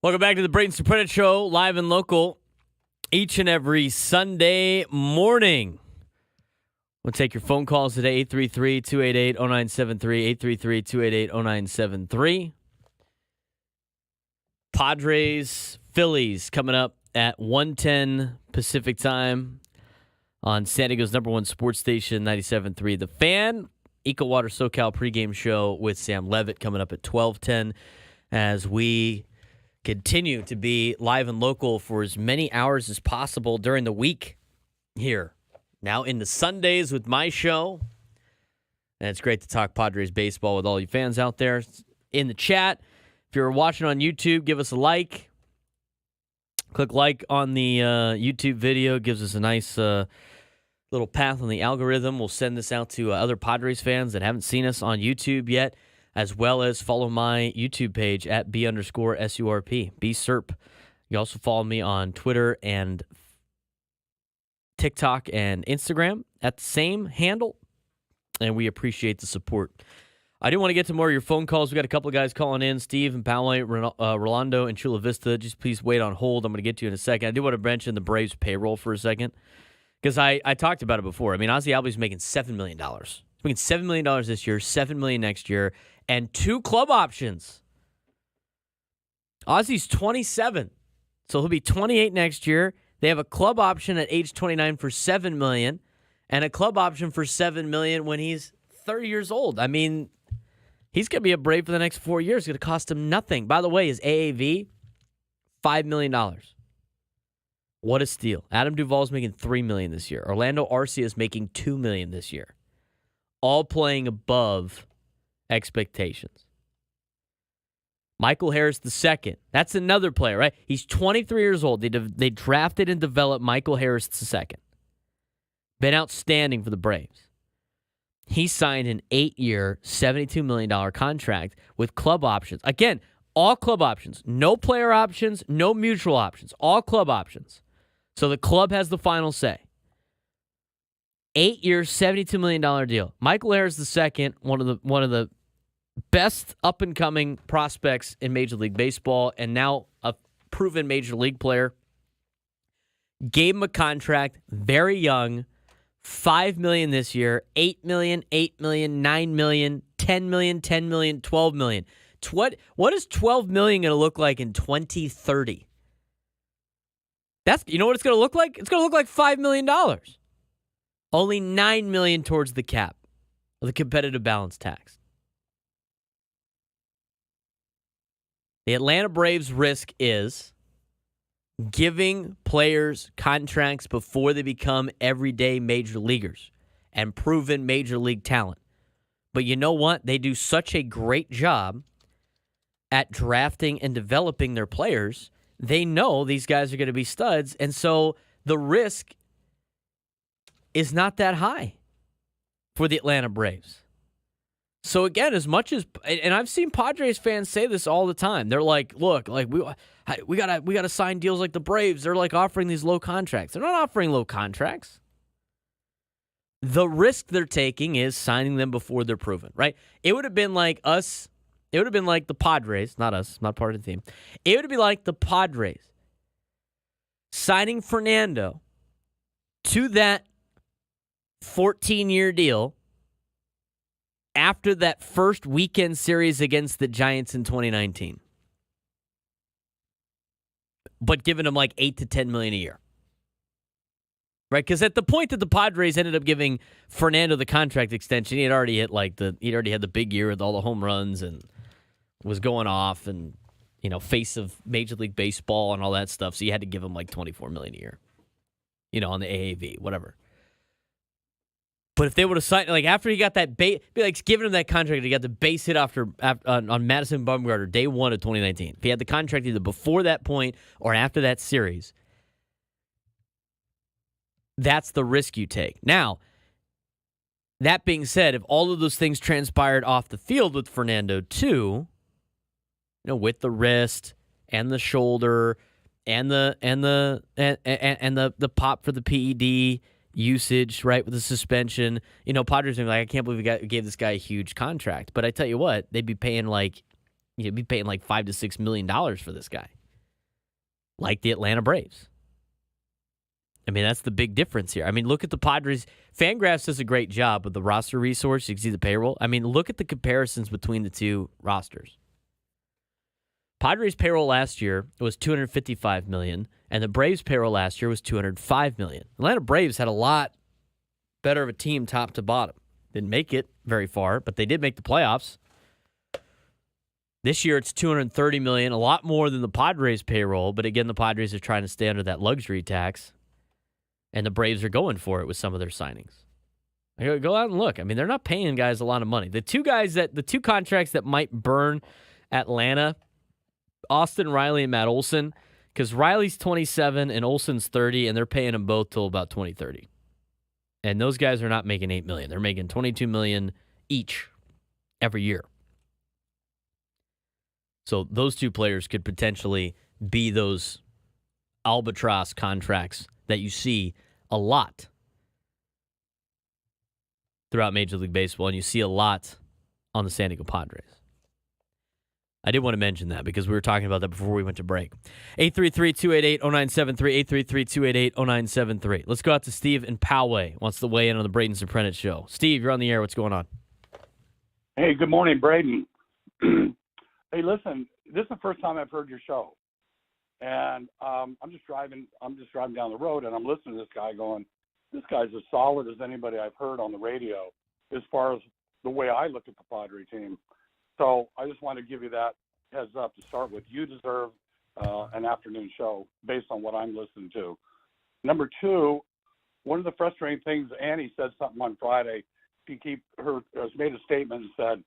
Welcome back to the Braden Surprenant Show, live and local, each and every Sunday morning. We'll take your phone calls today, 833-288-0973, 833-288-0973. Padres, Phillies coming up at 1:10 Pacific time on San Diego's number one sports station, 97.3 The Fan. Eco Water SoCal pregame show with Sam Levitt coming up at 12:10 as we continue to be live and local for as many hours as possible during the week here. Now into Sundays with my show. And it's great to talk Padres baseball with all you fans out there in the chat. If you're watching on YouTube, give us a like. Click like on the YouTube video. Gives us a nice little path on the algorithm. We'll send this out to other Padres fans that haven't seen us on YouTube yet, as well as follow my YouTube page at B_SURP, BSURP. You also follow me on Twitter and TikTok and Instagram at the same handle, and we appreciate the support. I do want to get to more of your phone calls. We got a couple of guys calling in, Steve and Paolo, Rolando, and Chula Vista. Just please wait on hold. I'm going to get to you in a second. I do want to mention the Braves payroll for a second because I talked about it before. I mean, Ozzie Albies making $7 million. He's making $7 million this year, $7 million next year, and 2 club options. Ozzie's 27, so he'll be 28 next year. They have a club option at age 29 for $7 million, and a club option for $7 million when he's 30 years old. I mean, he's going to be a Brave for the next 4 years. It's going to cost him nothing. By the way, his AAV, $5 million. What a steal. Adam Duvall's making $3 million this year. Orlando Arcia is making $2 million this year. All playing above expectations. Michael Harris II. That's another player, right? He's 23 years old. They drafted and developed Michael Harris II. Been outstanding for the Braves. He signed an 8-year, $72 million contract with club options. Again, all club options. No player options, no mutual options. All club options. So the club has the final say. 8-year, $72 million deal. Michael Harris II, one of the best up-and-coming prospects in Major League Baseball, and now a proven Major League player. Gave him a contract, very young, $5 million this year, $8 million, $8 million, $9 million, $10 million, $10 million, $12 million. What is $12 million going to look like in 2030? You know what it's going to look like? It's going to look like $5 million. Only $9 million towards the cap of the competitive balance tax. The Atlanta Braves' risk is giving players contracts before they become everyday major leaguers and proven major league talent. But you know what? They do such a great job at drafting and developing their players. They know these guys are going to be studs, and so the risk is not that high for the Atlanta Braves. So again, as much as, and I've seen Padres fans say this all the time, they're like, "Look, like we gotta sign deals like the Braves. They're like offering these low contracts. They're not offering low contracts. The risk they're taking is signing them before they're proven, right? It would have been like us. It would have been like the Padres, not us, not part of the team. It would be like the Padres signing Fernando to that 14-year deal after that first weekend series against the Giants in 2019. But giving him like $8 to $10 million a year. Right? Because at the point that the Padres ended up giving Fernando the contract extension, he had already had the big year with all the home runs and was going off and, you know, face of Major League Baseball and all that stuff. So you had to give him like $24 million a year. You know, on the AAV, whatever. But if they would have signed, like after he got that base, be like giving him that contract, he got the base hit on Madison Bumgarner day 1 of 2019. If he had the contract either before that point or after that series, that's the risk you take. Now, that being said, if all of those things transpired off the field with Fernando too, you know, with the wrist and the shoulder and the pop for the PED usage, right, with the suspension. You know, Padres are like, I can't believe we gave this guy a huge contract. But I tell you what, they'd be paying like $5 to $6 million for this guy. like the Atlanta Braves. I mean, that's the big difference here. I mean, look at the Padres. Fangraphs does a great job with the roster resource. You can see the payroll. I mean, look at the comparisons between the two rosters. Padres payroll last year was $255 million, and the Braves payroll last year was $205 million. Atlanta Braves had a lot better of a team top to bottom. Didn't make it very far, but they did make the playoffs. This year it's $230 million, a lot more than the Padres payroll, but again, the Padres are trying to stay under that luxury tax, and the Braves are going for it with some of their signings. Go out and look. I mean, they're not paying guys a lot of money. The two contracts that might burn Atlanta, Austin Riley and Matt Olson, because Riley's 27 and Olson's 30, and they're paying them both till about 2030. And those guys are not making $8 million. They're making $22 million each every year. So those two players could potentially be those albatross contracts that you see a lot throughout Major League Baseball, and you see a lot on the San Diego Padres. I did want to mention that because we were talking about that before we went to break. 833-288-0973, 833-288-0973. Let's go out to Steve in Poway. Wants to weigh in on the Braden Surprenant show. Steve, you're on the air. What's going on? Hey, good morning, Braden. Hey, listen, this is the first time I've heard your show, and I'm just driving down the road, and I'm listening to this guy going, this guy's as solid as anybody I've heard on the radio as far as the way I look at the Padre team. So I just want to give you that heads up to start with. You deserve an afternoon show based on what I'm listening to. Number two, one of the frustrating things, Annie said something on Friday. She has made a statement and said,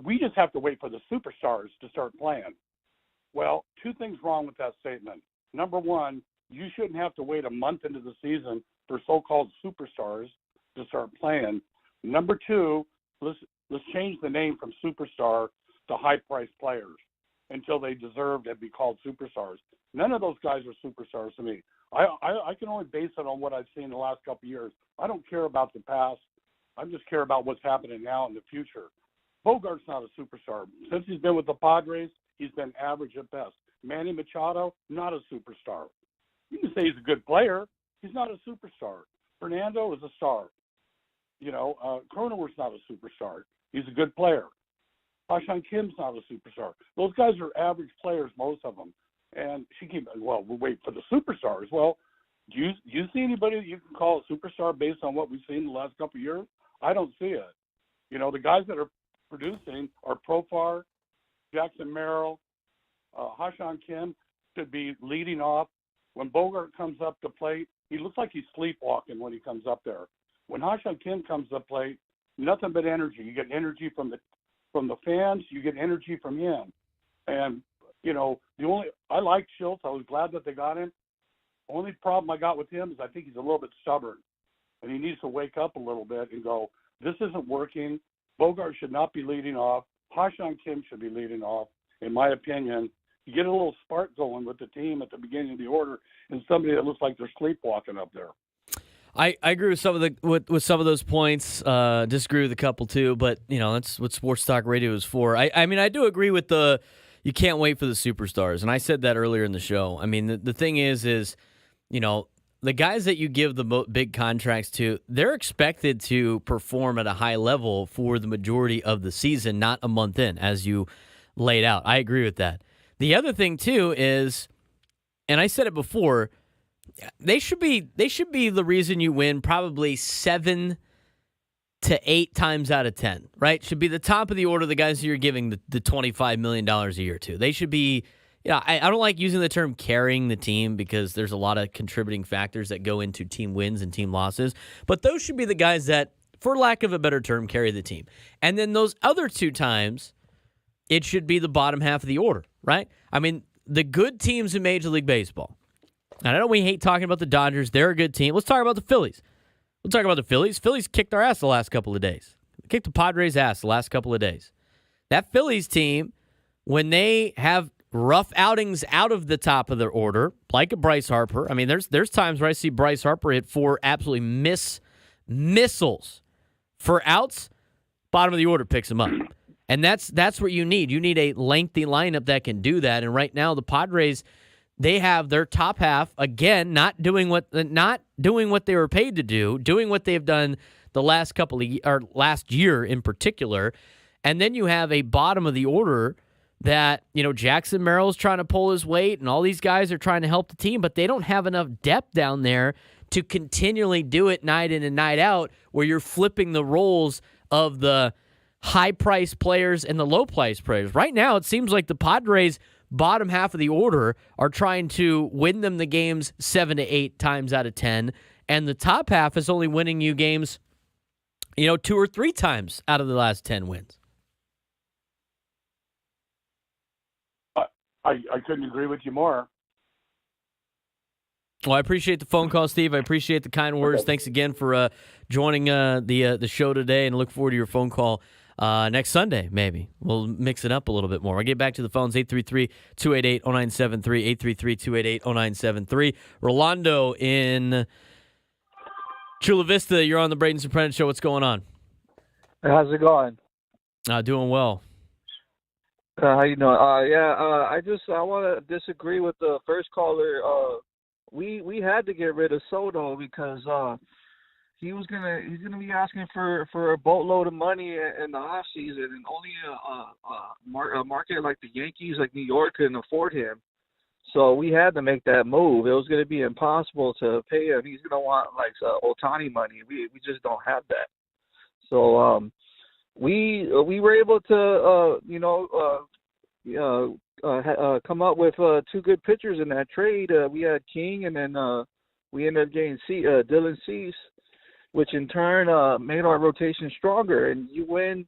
we just have to wait for the superstars to start playing. Well, two things wrong with that statement. Number one, you shouldn't have to wait a month into the season for so-called superstars to start playing. Number two, let's change the name from superstar to high-priced players until they deserve to be called superstars. None of those guys are superstars to me. I can only base it on what I've seen in the last couple of years. I don't care about the past. I just care about what's happening now in the future. Bogart's not a superstar. Since he's been with the Padres, he's been average at best. Manny Machado, not a superstar. You can say he's a good player. He's not a superstar. Fernando is a star. Cronenworth's not a superstar. He's a good player. Ha-Seong Kim's not a superstar. Those guys are average players, most of them. And we'll wait for the superstars. Well, do you see anybody that you can call a superstar based on what we've seen in the last couple of years? I don't see it. The guys that are producing are Profar, Jackson Merrill, Ha-Seong Kim should be leading off. When Bogart comes up to plate, he looks like he's sleepwalking when he comes up there. When Ha-Seong Kim comes up plate, nothing but energy. You get energy from the fans. You get energy from him. And I like Schultz. I was glad that they got him. The only problem I got with him is I think he's a little bit stubborn, and he needs to wake up a little bit and go, this isn't working. Bogart should not be leading off. Ha-Seong Kim should be leading off, in my opinion. You get a little spark going with the team at the beginning of the order, and somebody that looks like they're sleepwalking up there. I agree with some of those points. Disagree with a couple too, but that's what Sports Talk Radio is for. I mean, I do agree with you can't wait for the superstars, and I said that earlier in the show. I mean, the thing is the guys that you give the big contracts to, they're expected to perform at a high level for the majority of the season, not a month in, as you laid out. I agree with that. The other thing too is, and I said it before, they should be the reason you win probably 7 to 8 times out of 10, right? Should be the top of the order, the guys that you're giving the $25 million a year to. They should be, I don't like using the term carrying the team because there's a lot of contributing factors that go into team wins and team losses, but those should be the guys that, for lack of a better term, carry the team. And then those other 2 times, it should be the bottom half of the order, right? I mean, the good teams in Major League Baseball, and I know we hate talking about the Dodgers. They're a good team. Let's talk about the Phillies. We'll talk about the Phillies. Phillies kicked our ass the last couple of days. Kicked the Padres' ass the last couple of days. That Phillies team, when they have rough outings out of the top of their order, like a Bryce Harper. I mean, there's times where I see Bryce Harper hit 4 absolutely missiles for outs. Bottom of the order picks him up. And that's what you need. You need a lengthy lineup that can do that. And right now, the Padres, they have their top half again not doing what they were paid to do, doing what they've done the last last year in particular, and then you have a bottom of the order that Jackson Merrill's trying to pull his weight, and all these guys are trying to help the team, but they don't have enough depth down there to continually do it night in and night out, where you're flipping the roles of the high-priced players and the low-priced players. Right now, it seems like the Padres' bottom half of the order are trying to win them the games 7 to 8 times out of 10, and the top half is only winning you games, 2 or 3 times out of the last 10 wins. I couldn't agree with you more. Well, I appreciate the phone call, Steve. I appreciate the kind words. Thanks again for joining the show today, and look forward to your phone call next Sunday, maybe. We'll mix it up a little bit more. I'll get back to the phones, 833-288-0973, 833-288-0973. Rolando in Chula Vista, you're on the Braden Surprenant Show. What's going on? How's it going? Doing well. How you doing? I want to disagree with the first caller. We had to get rid of Soto because he's gonna be asking for a boatload of money in the off season, and only a market like the Yankees, like New York, couldn't afford him. So we had to make that move. It was going to be impossible to pay him. He's going to want like Ohtani money. We just don't have that. So we were able to come up with 2 good pitchers in that trade. We had King, and then we ended up getting Dylan Cease, which in turn made our rotation stronger. And you win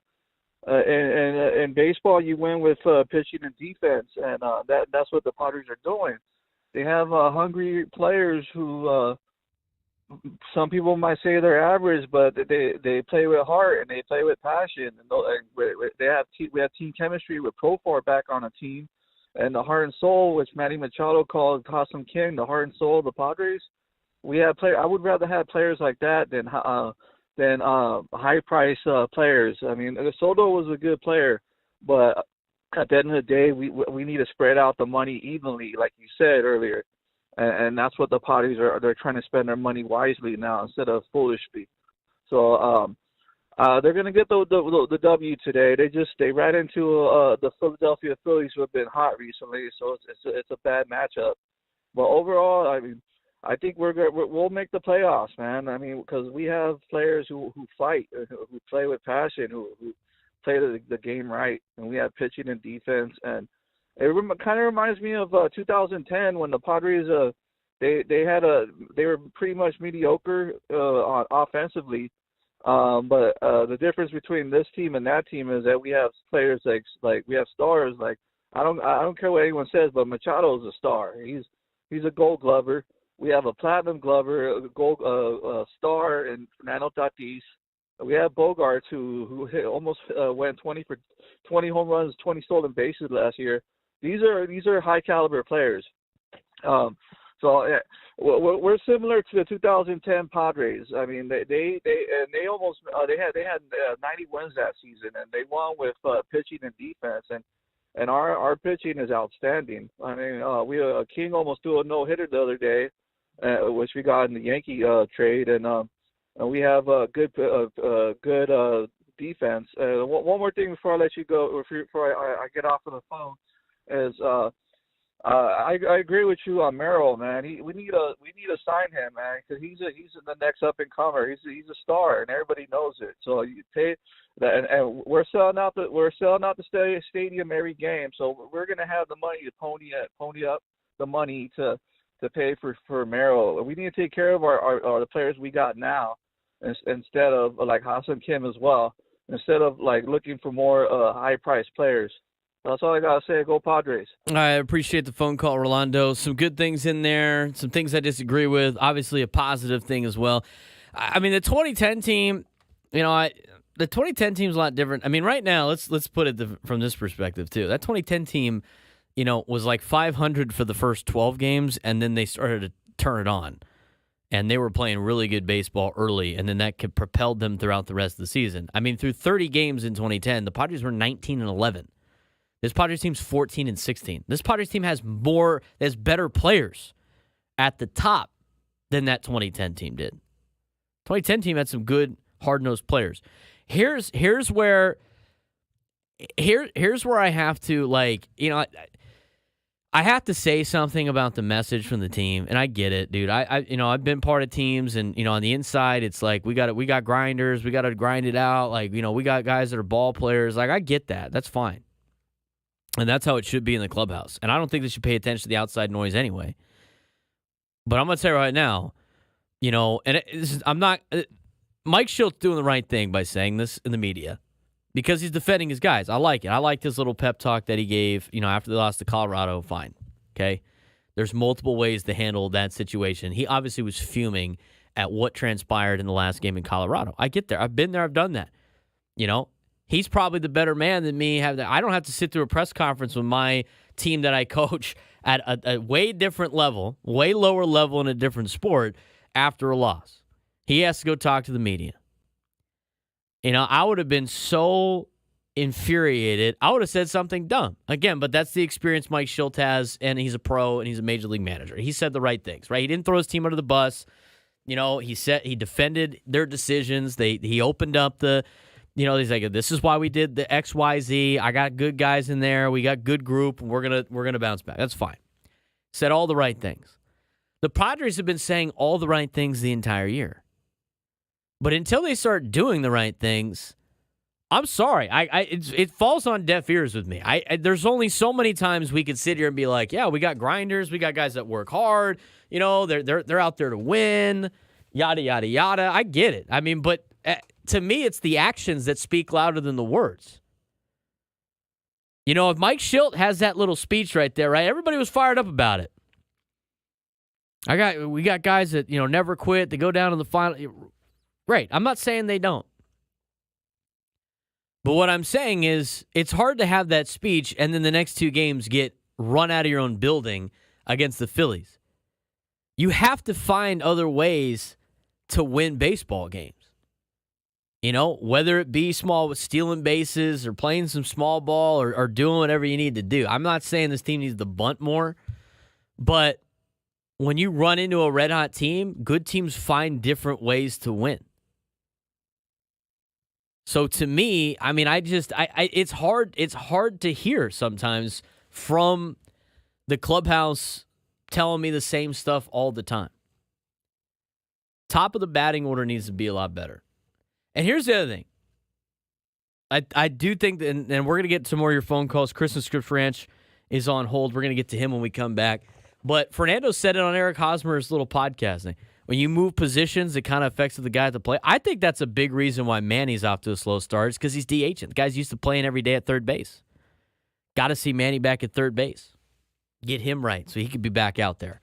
in baseball, you win with pitching and defense, and that's what the Padres are doing. They have hungry players who some people might say they're average, but they play with heart and they play with passion. And we have team chemistry with Profar back on a team, and the heart and soul, which Manny Machado called Ha-Seong Kim, the heart and soul of the Padres. We have I would rather have players like that than high price players. I mean, Soto was a good player, but at the end of the day, we need to spread out the money evenly, like you said earlier. And that's what the Padres are. They're trying to spend their money wisely now instead of foolishly. So they're going to get the W today. They ran into the Philadelphia Phillies, who have been hot recently. So it's a bad matchup. But overall, I mean, I think we'll make the playoffs, man. I mean, because we have players who fight, who play with passion, who play the game right, and we have pitching and defense. And it kind of reminds me of 2010 when the Padres they were pretty much mediocre offensively, but the difference between this team and that team is that we have players like we have stars. Like I don't care what anyone says, but Machado is a star. He's a Gold Glover. We have a Platinum Glover, a Gold star, and Fernando Tatis. We have Bogarts who almost went 20 home runs, 20 stolen bases last year. These are high caliber players. We're similar to the 2010 Padres. I mean, they had 90 wins that season, and they won with pitching and defense, and our pitching is outstanding. I mean, King almost threw a no-hitter the other day, which we got in the Yankee trade, and we have good defense. One more thing before I let you go, before I get off of the phone, is I agree with you on Merrill, man. We need to sign him, man, because he's the next up and comer. He's a star, and everybody knows it. So you pay that, and we're selling out the stadium every game. So we're gonna have the money to pony up the money to pay for Merrill. We need to take care of the players we got now, instead of like Ha-Seong Kim as well. Instead of like looking for more high priced players. That's all I got to say. Go Padres. I appreciate the phone call, Rolando. Some good things in there, some things I disagree with. Obviously, a positive thing as well. I mean, the 2010 team, the 2010 team's a lot different. I mean, right now, let's put it from this perspective, too. That 2010 team, was like 500 for the first 12 games, and then they started to turn it on. And they were playing really good baseball early, and then that propelled them throughout the rest of the season. I mean, through 30 games in 2010, the Padres were 19-11. This Padres team's 14-16. This Padres team has better players at the top than that 2010 team did. 2010 team had some good hard-nosed players. Here's where I have to, like, you know, I have to say something about the message from the team, and I get it, dude. I've been part of teams, and on the inside, it's like we got grinders, we got to grind it out. Like, we got guys that are ball players. Like, I get that. That's fine, and that's how it should be in the clubhouse. And I don't think they should pay attention to the outside noise anyway. But I'm gonna tell you right now, Mike Schultz doing the right thing by saying this in the media, because he's defending his guys. I like it. I liked his little pep talk that he gave, after they lost to Colorado. Fine. Okay? There's multiple ways to handle that situation. He obviously was fuming at what transpired in the last game in Colorado. I get there. I've been there. I've done that. He's probably the better man than me. I don't have to sit through a press conference with my team that I coach at a way different level, way lower level in a different sport after a loss. He has to go talk to the media. I would have been so infuriated. I would have said something dumb. Again, but that's the experience Mike Schultz has, and he's a pro, and he's a major league manager. He said the right things, right? He didn't throw his team under the bus. He defended their decisions. He opened up he's like, this is why we did the X, Y, Z. I got good guys in there. We got good group. We're gonna bounce back. That's fine. Said all the right things. The Padres have been saying all the right things the entire year. But until they start doing the right things, I'm sorry. It falls on deaf ears with me. There's only so many times we could sit here and be like, yeah, we got grinders, we got guys that work hard. They're out there to win. Yada yada yada. I get it. I mean, but to me, it's the actions that speak louder than the words. If Mike Schultz has that little speech right there, right? Everybody was fired up about it. We got guys that never quit. They go down to the final. Right. I'm not saying they don't. But what I'm saying is it's hard to have that speech and then the next two games get run out of your own building against the Phillies. You have to find other ways to win baseball games. Whether it be stealing bases or playing some small ball or doing whatever you need to do. I'm not saying this team needs to bunt more, but when you run into a red-hot team, good teams find different ways to win. So to me, I mean, it's hard to hear sometimes from the clubhouse telling me the same stuff all the time. Top of the batting order needs to be a lot better. And here's the other thing. I do think, and we're going to get to more of your phone calls. Chris in Scripps Ranch is on hold. We're going to get to him when we come back. But Fernando said it on Eric Hosmer's little podcast thing. When you move positions, it kind of affects the guy at the plate. I think that's a big reason why Manny's off to a slow start is because he's DHing. The guy's used to playing every day at third base. Got to see Manny back at third base. Get him right so he could be back out there.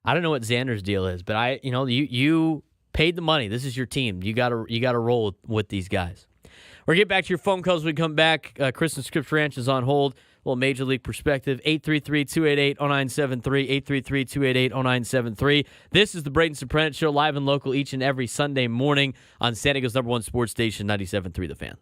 I don't know what Xander's deal is, but you paid the money. This is your team. You got to roll with these guys. We'll get back to your phone calls when we come back. Chris in Scripps Ranch is on hold. A little Major League perspective. 833-288-0973. 833-288-0973. This is the Braden Surprenant Show, live and local each and every Sunday morning on San Diego's #1 sports station, 97.3 The Fan.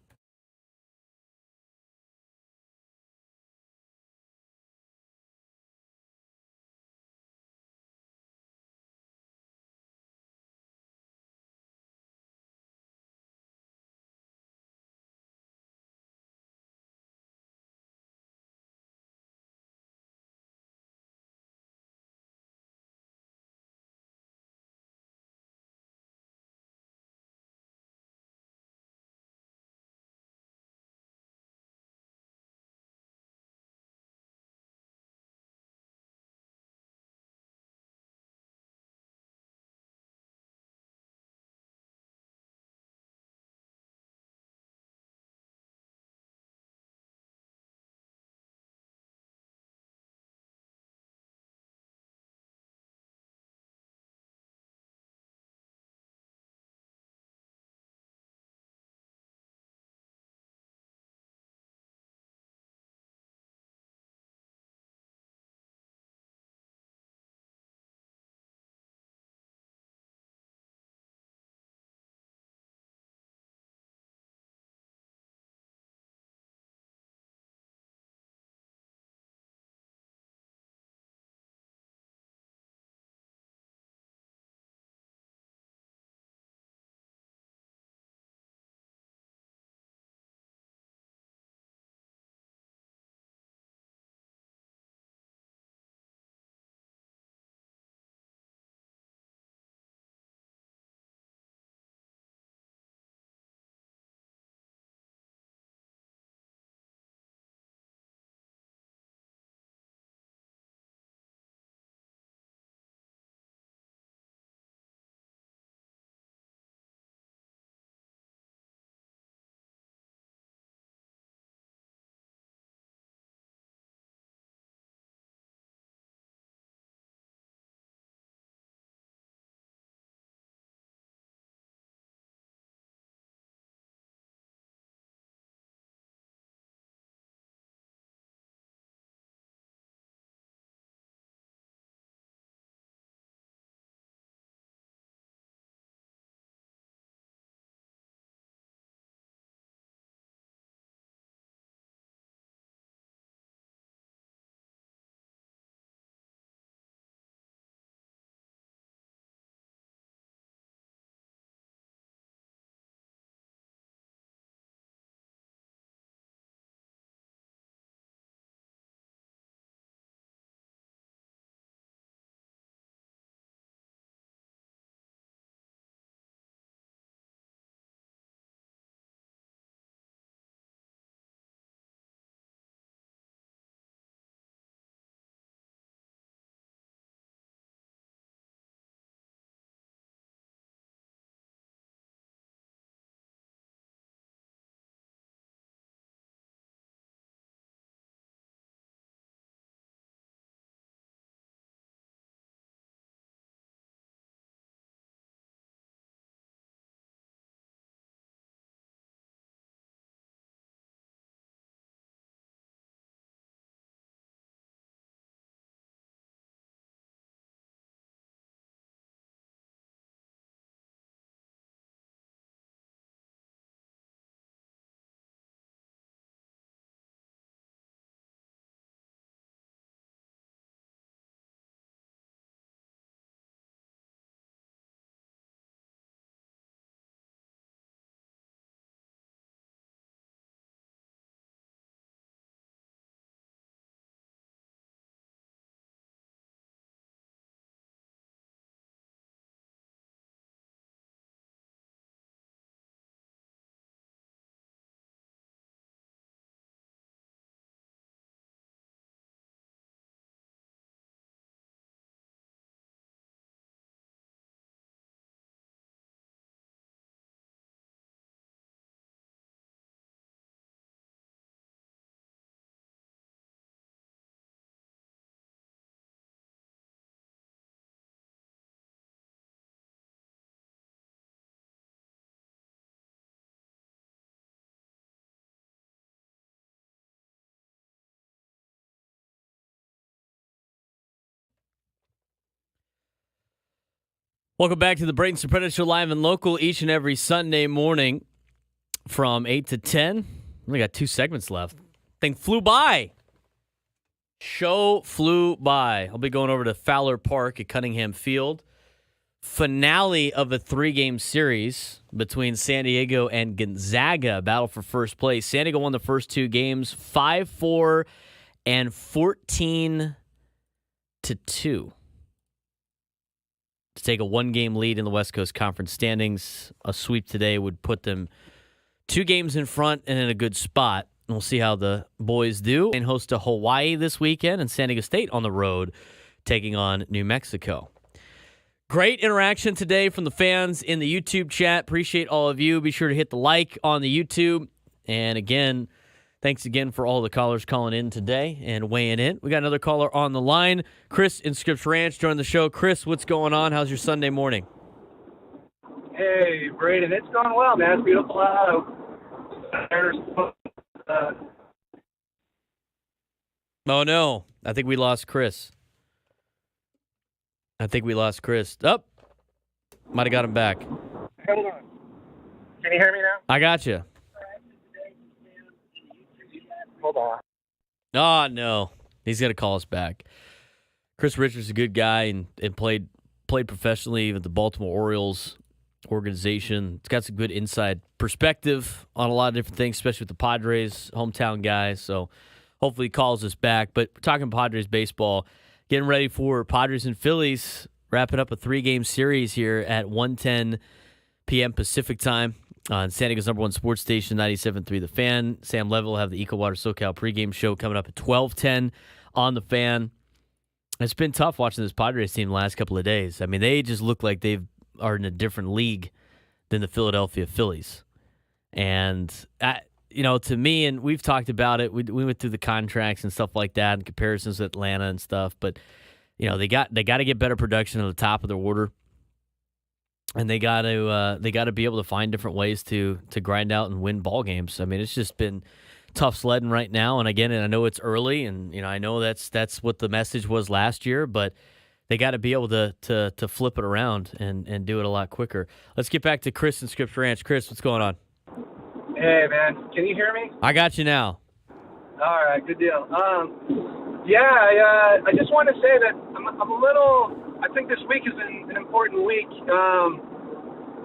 Welcome back to the Braden Surprenant Show, live and local each and every Sunday morning from 8 to 10. We got 2 segments left. Thing flew by. Show flew by. I'll be going over to Fowler Park at Cunningham Field. Finale of a 3-game series between San Diego and Gonzaga. Battle for first place. San Diego won the first 2 games 5-4 and 14-2. To take a 1-game lead in the West Coast Conference standings. A sweep today would put them 2 games in front and in a good spot. We'll see how the boys do. And host to Hawaii this weekend and San Diego State on the road taking on New Mexico. Great interaction today from the fans in the YouTube chat. Appreciate all of you. Be sure to hit the like on the YouTube. And again, thanks again for all the callers calling in today and weighing in. We got another caller on the line. Chris in Scripps Ranch joined the show. Chris, what's going on? How's your Sunday morning? Hey, Braden. It's going well, man. It's beautiful out. Oh, no. I think we lost Chris. Oh, might have got him back. Hold on. Can you hear me now? I got you. Hold on. Oh, no. He's going to call us back. Chris Richards is a good guy and played professionally with the Baltimore Orioles organization. It's got some good inside perspective on a lot of different things, especially with the Padres, hometown guys. So hopefully he calls us back. But we're talking Padres baseball, getting ready for Padres and Phillies, wrapping up a 3-game series here at 1:10 p.m. Pacific time on San Diego's #1 sports station, 97.3 The Fan. Sam Levitt will have the Eco Water SoCal pregame show coming up at 12:10 on The Fan. It's been tough watching this Padres team the last couple of days. I mean, they just look like they are in a different league than the Philadelphia Phillies. And, to me, and we've talked about it, we went through the contracts and stuff like that and comparisons with Atlanta and stuff. But, they got to get better production at the top of their order. And they got to be able to find different ways to grind out and win ball games. I mean, it's just been tough sledding right now. And again, I know it's early, and I know that's what the message was last year, but they got to be able to flip it around and do it a lot quicker. Let's get back to Chris in Scripps Ranch. Chris, what's going on? Hey, man. Can you hear me? I got you now. All right. Good deal. I just want to say that I'm a little. I think this week is an important week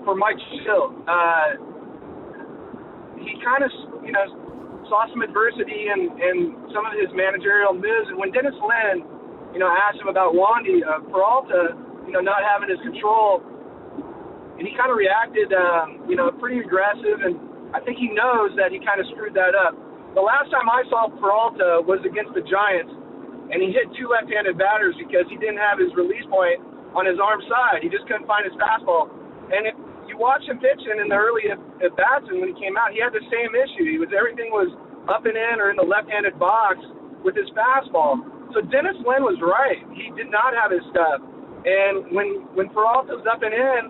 for Mike Schill. He kind of, saw some adversity in some of his managerial moves, and when Dennis Lynn, asked him about Wandy Peralta, not having his control, and he kind of reacted, pretty aggressive, and I think he knows that he kind of screwed that up. The last time I saw Peralta was against the Giants, and he hit 2 left-handed batters because he didn't have his release point on his arm side. He just couldn't find his fastball. And if you watch him pitching in the early at-bats, and when he came out, he had the same issue. Everything was up and in or in the left-handed box with his fastball. So Dennis Lynn was right. He did not have his stuff. And when Peralta's up and in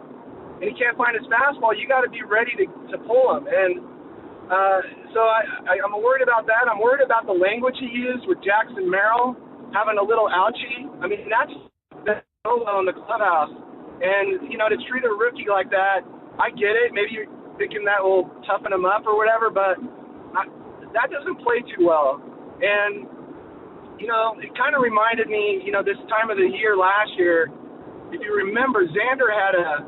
and he can't find his fastball, you got to be ready to pull him. And so I'm worried about that. I'm worried about the language he used with Jackson Merrill having a little ouchie. I mean, that's in the clubhouse. And, to treat a rookie like that, I get it. Maybe you're thinking that will toughen him up or whatever, but that doesn't play too well. And, it kind of reminded me, this time of the year last year, if you remember, Xander had a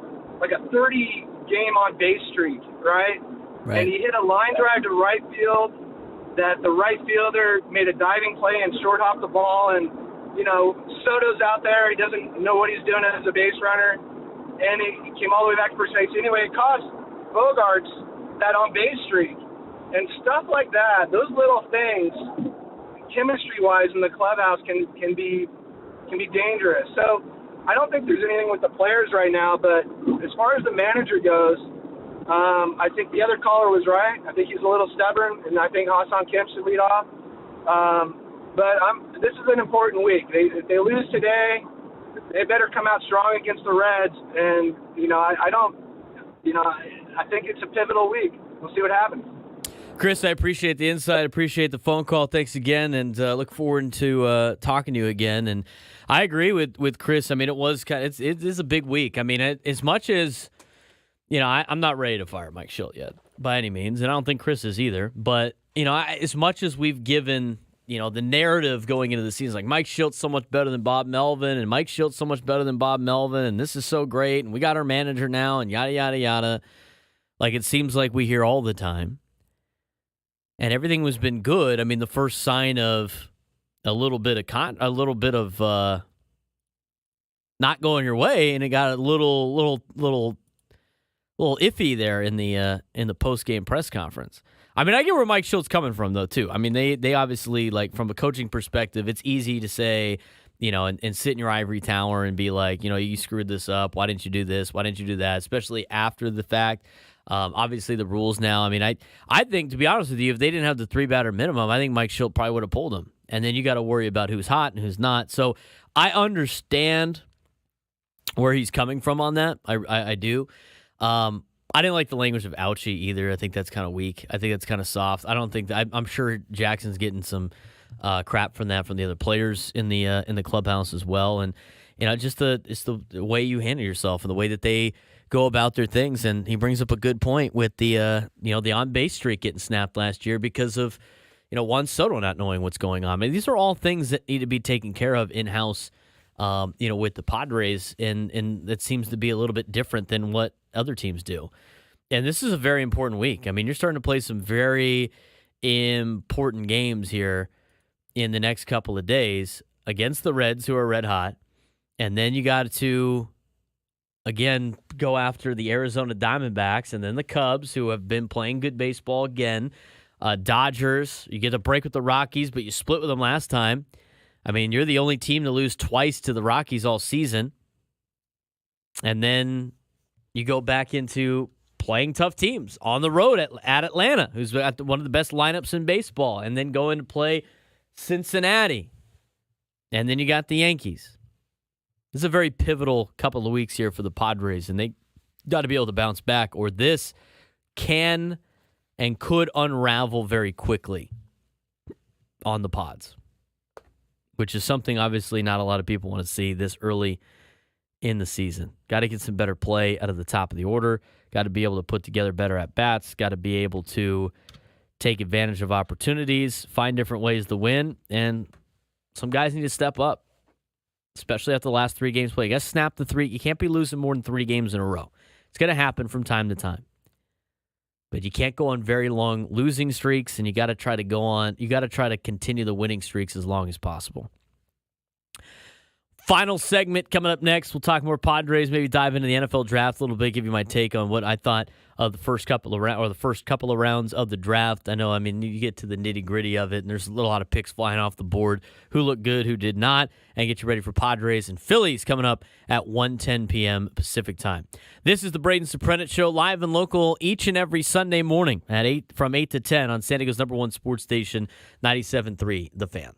30-game on-base streak, right? And he hit a line drive to right field that the right fielder made a diving play and short-hopped the ball. And, Soto's out there. He doesn't know what he's doing as a base runner. And he came all the way back to first base. Anyway, it cost Bogarts that on-base streak. And stuff like that, those little things, chemistry-wise in the clubhouse can be dangerous. So I don't think there's anything with the players right now, but as far as the manager goes, I think the other caller was right. I think he's a little stubborn, and I think Hassan Kemp should lead off. But this is an important week. If they lose today, they better come out strong against the Reds. And, I think it's a pivotal week. We'll see what happens. Chris, I appreciate the insight. Appreciate the phone call. Thanks again, and look forward to talking to you again. And I agree with Chris. I mean, it is a big week. I mean, as much as I'm not ready to fire Mike Schilt yet by any means, and I don't think Chris is either. But as much as we've given the narrative going into the season, like Mike Schilt's so much better than Bob Melvin, and Mike Schilt's so much better than Bob Melvin, and this is so great, and we got our manager now, and yada yada yada. Like it seems like we hear all the time. And everything has been good. I mean, the first sign of a little bit of not going your way, and it got a little iffy there in the post game press conference. I mean, I get where Mike Schilt's coming from though too. I mean, they obviously, like, from a coaching perspective, it's easy to say, and sit in your ivory tower and be like, you screwed this up. Why didn't you do this? Why didn't you do that? Especially after the fact. Obviously, the rules now. I mean, I think, to be honest with you, if they didn't have the 3-batter minimum, I think Mike Schilt probably would have pulled him. And then you got to worry about who's hot and who's not. So I understand where he's coming from on that. I do. I didn't like the language of ouchie either. I think that's kind of weak. I think that's kind of soft. I don't think that. I'm sure Jackson's getting some crap from that from the other players in the clubhouse as well. And it's the way you handle yourself and the way that they go about their things. And he brings up a good point with the on base streak getting snapped last year because of Juan Soto not knowing what's going on. I mean, these are all things that need to be taken care of in house. With the Padres, and that seems to be a little bit different than what other teams do. And this is a very important week. I mean, you're starting to play some very important games here in the next couple of days against the Reds, who are red hot, and then you got to again go after the Arizona Diamondbacks, and then the Cubs, who have been playing good baseball again. Dodgers, you get a break with the Rockies, but you split with them last time. I mean, you're the only team to lose twice to the Rockies all season. And then you go back into playing tough teams on the road at Atlanta, who's got one of the best lineups in baseball, and then go in to play Cincinnati. And then you got the Yankees. This is a very pivotal couple of weeks here for the Padres, and they got to be able to bounce back, or this can and could unravel very quickly on the Pods, which is something obviously not a lot of people want to see this early in the season. Got to get some better play out of the top of the order. Got to be able to put together better at-bats. Got to be able to take advantage of opportunities, find different ways to win, and some guys need to step up, especially after the last 3 games played. You got to snap the 3. You can't be losing more than 3 games in a row. It's going to happen from time to time. But you can't go on very long losing streaks, and you got to try to continue the winning streaks as long as possible. Final segment coming up next. We'll talk more Padres, maybe dive into the NFL draft a little bit, give you my take on what I thought of the first couple of rounds of the draft. I mean, you get to the nitty-gritty of it, and there's a lot of picks flying off the board, who looked good, who did not, and get you ready for Padres and Phillies coming up at 1:10 p.m. Pacific time. This is the Braden Surprenant Show, live and local each and every Sunday morning from 8 to 10 on San Diego's #1 sports station, 97.3 The Fan.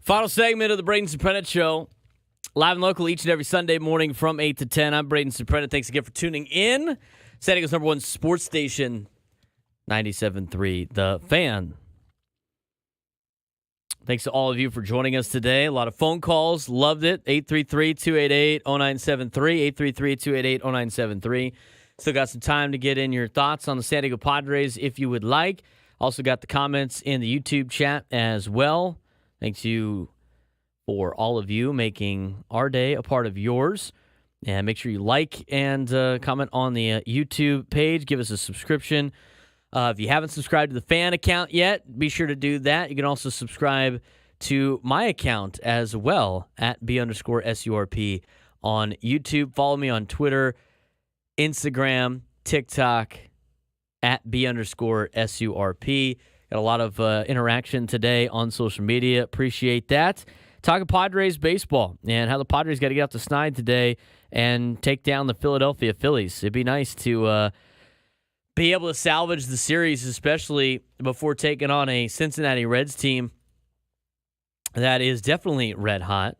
Final segment of the Braden Surprenant Show. Live and local each and every Sunday morning from 8 to 10. I'm Braden Surprenant. Thanks again for tuning in. San Diego's #1 sports station, 97.3 The Fan. Thanks to all of you for joining us today. A lot of phone calls. Loved it. 833-288-0973. 833-288-0973. Still got some time to get in your thoughts on the San Diego Padres if you would like. Also got the comments in the YouTube chat as well. Thanks you for all of you making our day a part of yours. And make sure you like and comment on the YouTube page. Give us a subscription. If you haven't subscribed to the fan account yet, be sure to do that. You can also subscribe to my account as well at B_SURP on YouTube. Follow me on Twitter, Instagram, TikTok at B_SURP. Got a lot of interaction today on social media. Appreciate that. Talking Padres baseball and how the Padres got to get out to Snide today and take down the Philadelphia Phillies. It'd be nice to be able to salvage the series, especially before taking on a Cincinnati Reds team that is definitely red hot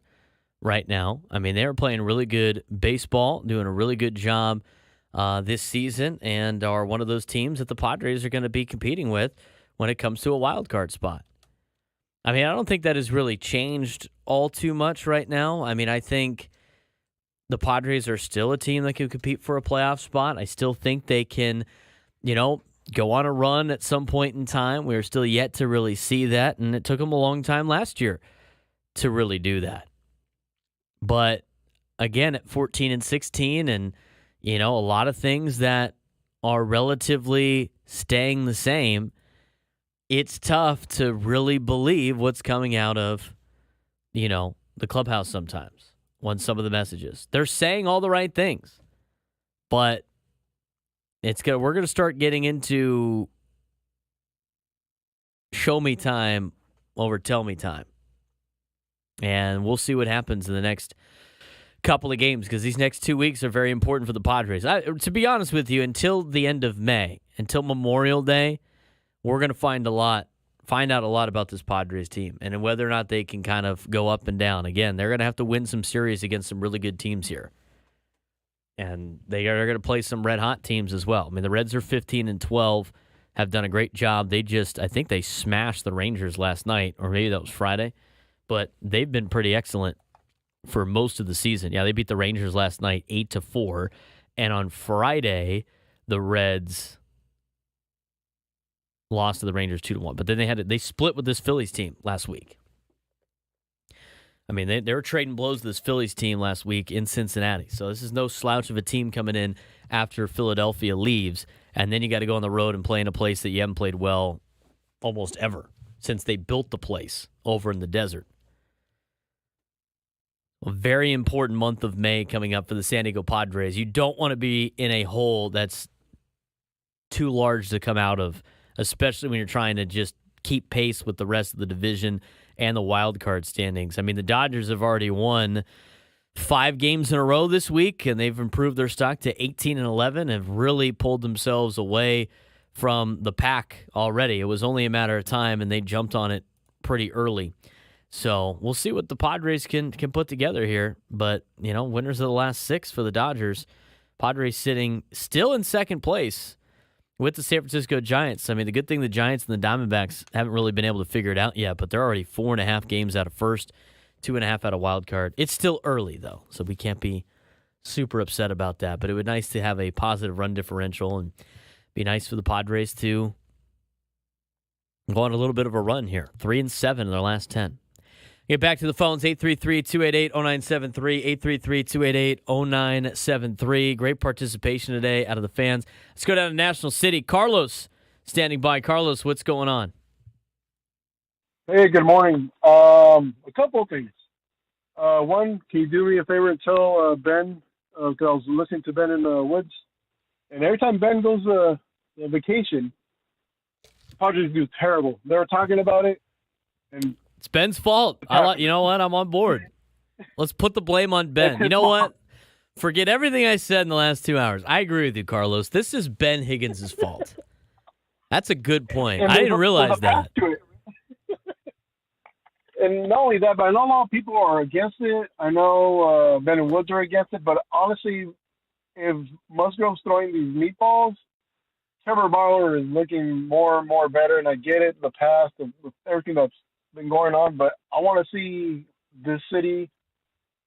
right now. I mean, they're playing really good baseball, doing a really good job this season, and are one of those teams that the Padres are going to be competing with when it comes to a wild card spot. I mean, I don't think that has really changed all too much right now. I mean, I think the Padres are still a team that can compete for a playoff spot. I still think they can, go on a run at some point in time. We're still yet to really see that, and it took them a long time last year to really do that. But again, at 14-16 and, a lot of things that are relatively staying the same, it's tough to really believe what's coming out of, the clubhouse sometimes on some of the messages. They're saying all the right things, but we're going to start getting into show me time over tell me time. And we'll see what happens in the next couple of games because these next 2 weeks are very important for the Padres. To be honest with you, until the end of May, until Memorial Day, we're going to find out a lot about this Padres team and whether or not they can kind of go up and down. Again, they're going to have to win some series against some really good teams here. And they are going to play some red-hot teams as well. I mean, the Reds are 15-12, have done a great job. I think they smashed the Rangers last night, or maybe that was Friday. But they've been pretty excellent for most of the season. Yeah, they beat the Rangers last night 8-4. And on Friday, the Reds lost to the Rangers 2-1. But then they split with this Phillies team last week. I mean, they were trading blows with this Phillies team last week in Cincinnati. So this is no slouch of a team coming in after Philadelphia leaves. And then you got to go on the road and play in a place that you haven't played well almost ever since they built the place over in the desert. A very important month of May coming up for the San Diego Padres. You don't want to be in a hole that's too large to come out of, especially when you're trying to just keep pace with the rest of the division and the wild card standings. I mean, the Dodgers have already won 5 games in a row this week, and they've improved their stock to 18-11, have really pulled themselves away from the pack already. It was only a matter of time, and they jumped on it pretty early. So we'll see what the Padres can put together here. But, winners of the last 6 for the Dodgers. Padres sitting still in second place with the San Francisco Giants. I mean, the good thing the Giants and the Diamondbacks haven't really been able to figure it out yet, but they're already 4.5 games out of first, 2.5 out of wild card. It's still early, though, so we can't be super upset about that. But it would be nice to have a positive run differential and be nice for the Padres to go on a little bit of a run here. 3-7 in their last 10. Get back to the phones, 833-288-0973, 833-288-0973. Great participation today out of the fans. Let's go down to National City. Carlos standing by. Carlos, what's going on? Hey, good morning. A couple of things. One, can you do me a favor and tell Ben, because I was listening to Ben in the woods, and every time Ben goes on vacation, Padres do terrible. They were talking about it, and it's Ben's fault. You know what? I'm on board. Let's put the blame on Ben. You know what? Forget everything I said in the last 2 hours. I agree with you, Carlos. This is Ben Higgins' fault. That's a good point. I didn't realize that. and not only that, but I know a lot of people are against it. I know Ben and Woods are against it, but honestly, if Musgrove's throwing these meatballs, Trevor Bauer is looking more and more better, and I get it, the past, with everything that's been going on, but I want to see this city,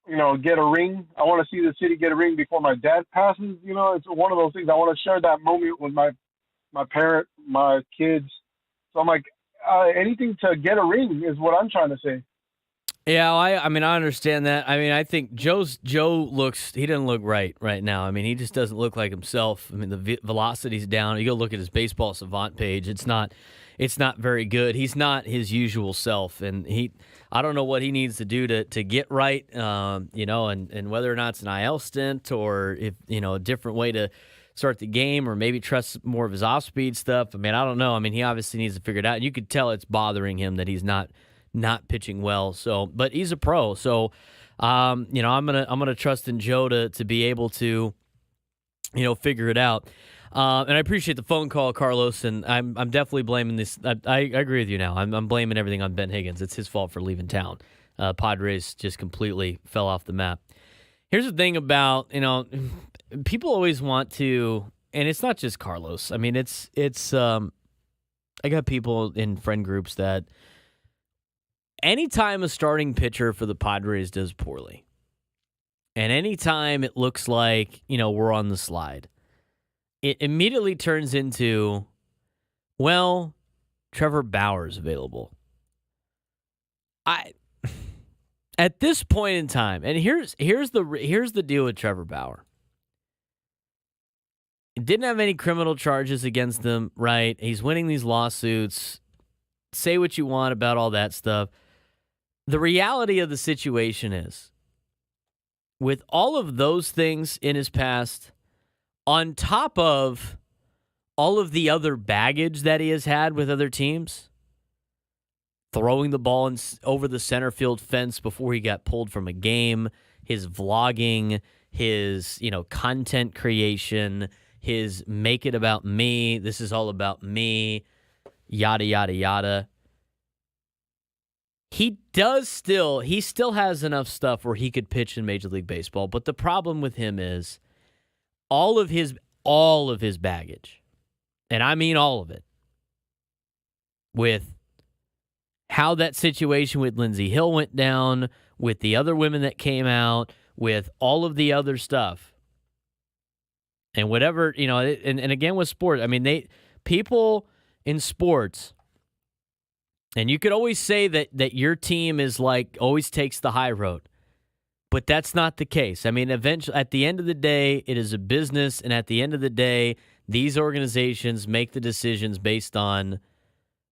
get a ring. I want to see the city get a ring before my dad passes. It's one of those things. I want to share that moment with my parent, my kids. So I'm like, anything to get a ring is what I'm trying to say. Yeah, I mean, I understand that. I mean, I think Joe he doesn't look right now. I mean, he just doesn't look like himself. I mean, the velocity's down. You go look at his baseball savant page. It's not very good. He's not his usual self, and I don't know what he needs to do to get right, and whether or not it's an IL stint or if, a different way to start the game or maybe trust more of his off-speed stuff. I mean, I don't know. I mean, he obviously needs to figure it out. And you could tell it's bothering him that he's not pitching well. So, but he's a pro. So, I'm gonna trust in Joe to be able to, figure it out. And I appreciate the phone call, Carlos. And I'm definitely blaming this. I agree with you now. I'm blaming everything on Ben Higgins. It's his fault for leaving town. Padres just completely fell off the map. Here's the thing about, people always want to, and it's not just Carlos. I mean, it's I got people in friend groups that anytime a starting pitcher for the Padres does poorly, and anytime it looks like, we're on the slide, it immediately turns into, well, Trevor Bauer's available. At this point in time, and here's the deal with Trevor Bauer. He didn't have any criminal charges against him, right? He's winning these lawsuits. Say what you want about all that stuff. The reality of the situation is, with all of those things in his past, on top of all of the other baggage that he has had with other teams, throwing the ball over the center field fence before he got pulled from a game, his vlogging, his, content creation, his make it about me, this is all about me, yada, yada, yada. He still has enough stuff where he could pitch in Major League Baseball, but the problem with him is all of his baggage, and I mean all of it, with how that situation with Lindsey Hill went down, with the other women that came out, with all of the other stuff. And whatever, and again with sports, I mean, people in sports, and you could always say that your team is like, always takes the high road, but that's not the case. I mean, eventually, at the end of the day, it is a business, and at the end of the day, these organizations make the decisions based on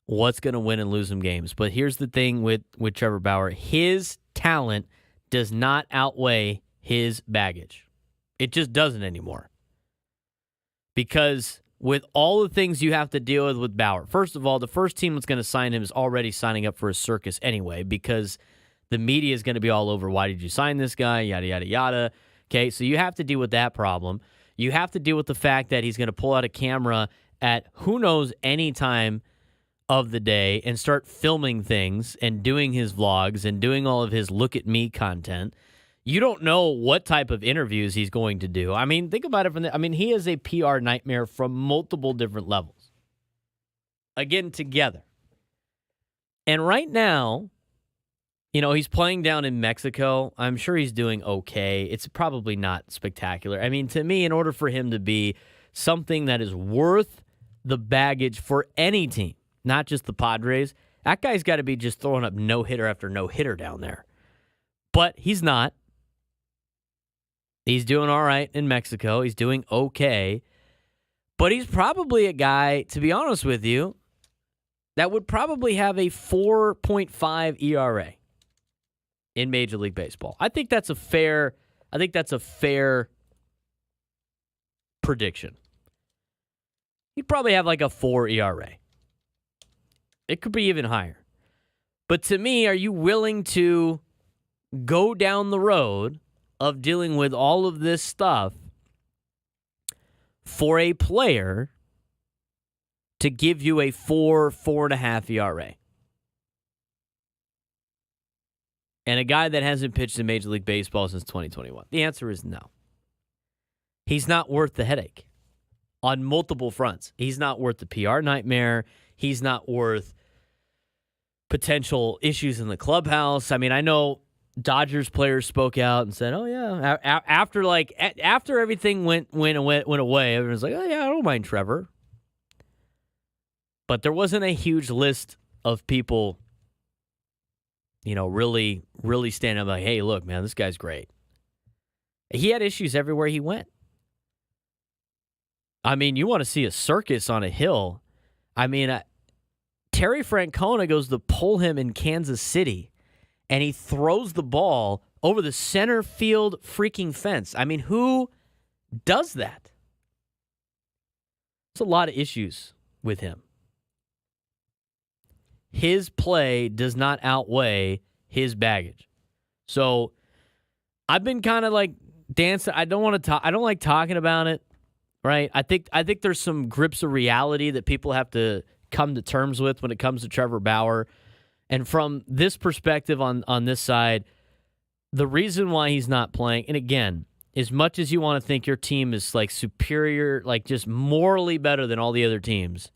what's going to win and lose them games. But here's the thing with Trevor Bauer. His talent does not outweigh his baggage. It just doesn't anymore. Because with all the things you have to deal with Bauer, first of all, the first team that's going to sign him is already signing up for a circus anyway, because the media is going to be all over, why did you sign this guy, yada, yada, yada. Okay, so you have to deal with that problem. You have to deal with the fact that he's going to pull out a camera at who knows any time of the day and start filming things and doing his vlogs and doing all of his look at me content. You don't know what type of interviews he's going to do. I mean, think about it he is a PR nightmare from multiple different levels. Again, together. And right now, he's playing down in Mexico. I'm sure he's doing okay. It's probably not spectacular. I mean, to me, in order for him to be something that is worth the baggage for any team, not just the Padres, that guy's got to be just throwing up no-hitter after no-hitter down there. But he's not. He's doing all right in Mexico. He's doing okay. But he's probably a guy, to be honest with you, that would probably have a 4.5 ERA in Major League Baseball. I think that's a fair prediction. He'd probably have like a 4 ERA. It could be even higher. But to me, are you willing to go down the road of dealing with all of this stuff for a player to give you a 4.5 ERA? and a guy that hasn't pitched in Major League Baseball since 2021? The answer is no. He's not worth the headache on multiple fronts. He's not worth the PR nightmare. He's not worth potential issues in the clubhouse. I mean, I know Dodgers players spoke out and said, "Oh yeah," after everything went away, everyone's like, "Oh yeah, I don't mind Trevor." But there wasn't a huge list of people, really standing up like, "Hey, look, man, this guy's great." He had issues everywhere he went. I mean, you want to see a circus on a hill. I mean, Terry Francona goes to pull him in Kansas City, and he throws the ball over the center field freaking fence. I mean, who does that? There's a lot of issues with him. His play does not outweigh his baggage. So I've been kind of like dancing. I don't want to talk. I don't like talking about it, right? I think there's some grips of reality that people have to come to terms with when it comes to Trevor Bauer. And from this perspective on this side, the reason why he's not playing, and again, as much as you want to think your team is like superior, like just morally better than all the other teams,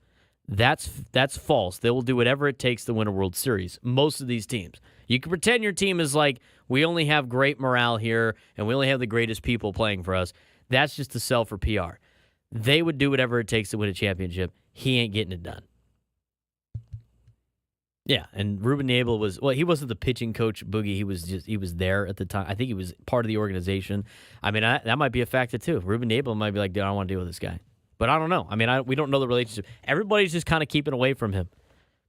that's false. They will do whatever it takes to win a World Series. Most of these teams. You can pretend your team is like, we only have great morale here and we only have the greatest people playing for us. That's just to sell for PR. They would do whatever it takes to win a championship. He ain't getting it done. Yeah, and Ruben Abel he wasn't the pitching coach, Boogie. He was there at the time. I think he was part of the organization. I mean, that might be a factor too. Ruben Abel might be like, dude, I don't want to deal with this guy. But I don't know. I mean, we don't know the relationship. Everybody's just kind of keeping away from him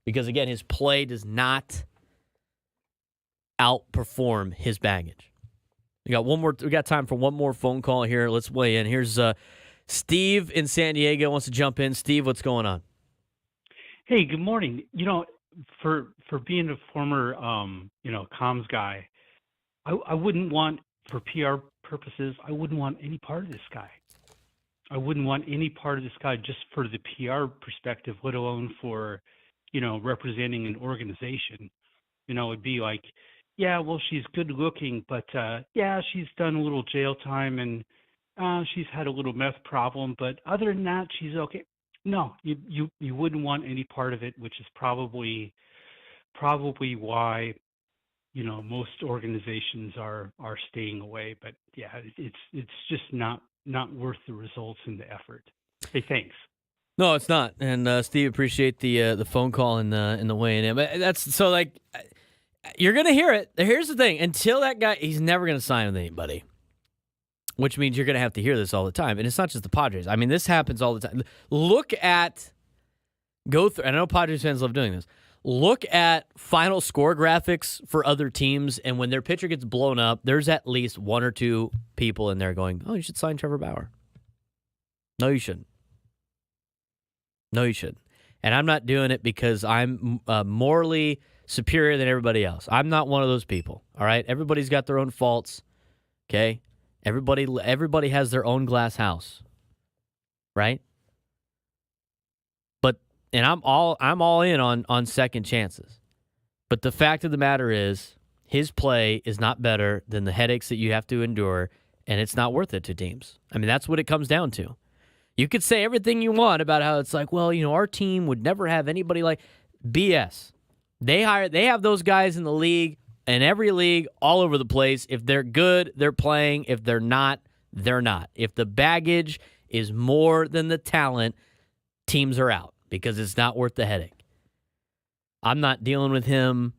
because, again, his play does not outperform his baggage. We got time for one more phone call here. Let's weigh in. Here's Steve in San Diego wants to jump in. Steve, what's going on? Hey, good morning. For being a former comms guy, I wouldn't want, for PR purposes, I wouldn't want any part of this guy. I wouldn't want any part of this guy just for the PR perspective, let alone for, representing an organization. It'd be like, yeah, well, she's good looking, but she's done a little jail time and she's had a little meth problem, but other than that, she's okay. No, you wouldn't want any part of it, which is probably why most organizations are staying away. But yeah, it's just not worth the results and the effort. Hey, thanks. No, it's not. And Steve, appreciate the phone call and the weighing in. But that's so like you're gonna hear it. Here's the thing: until that guy, he's never gonna sign with anybody. Which means you're going to have to hear this all the time. And it's not just the Padres. I mean, this happens all the time. I know Padres fans love doing this. Look at final score graphics for other teams, and when their pitcher gets blown up, there's at least one or two people in there going, oh, you should sign Trevor Bauer. No, you shouldn't. No, you shouldn't. And I'm not doing it because I'm morally superior than everybody else. I'm not one of those people, all right? Everybody's got their own faults, okay? Everybody has their own glass house, right? And I'm all in on second chances. But the fact of the matter is, his play is not better than the headaches that you have to endure, and it's not worth it to teams. I mean, that's what it comes down to. You could say everything you want about how it's like, well, our team would never have anybody like BS. They have those guys in the league. In every league, all over the place. If they're good, they're playing. If they're not, they're not. If the baggage is more than the talent, teams are out because it's not worth the headache. I'm not dealing with him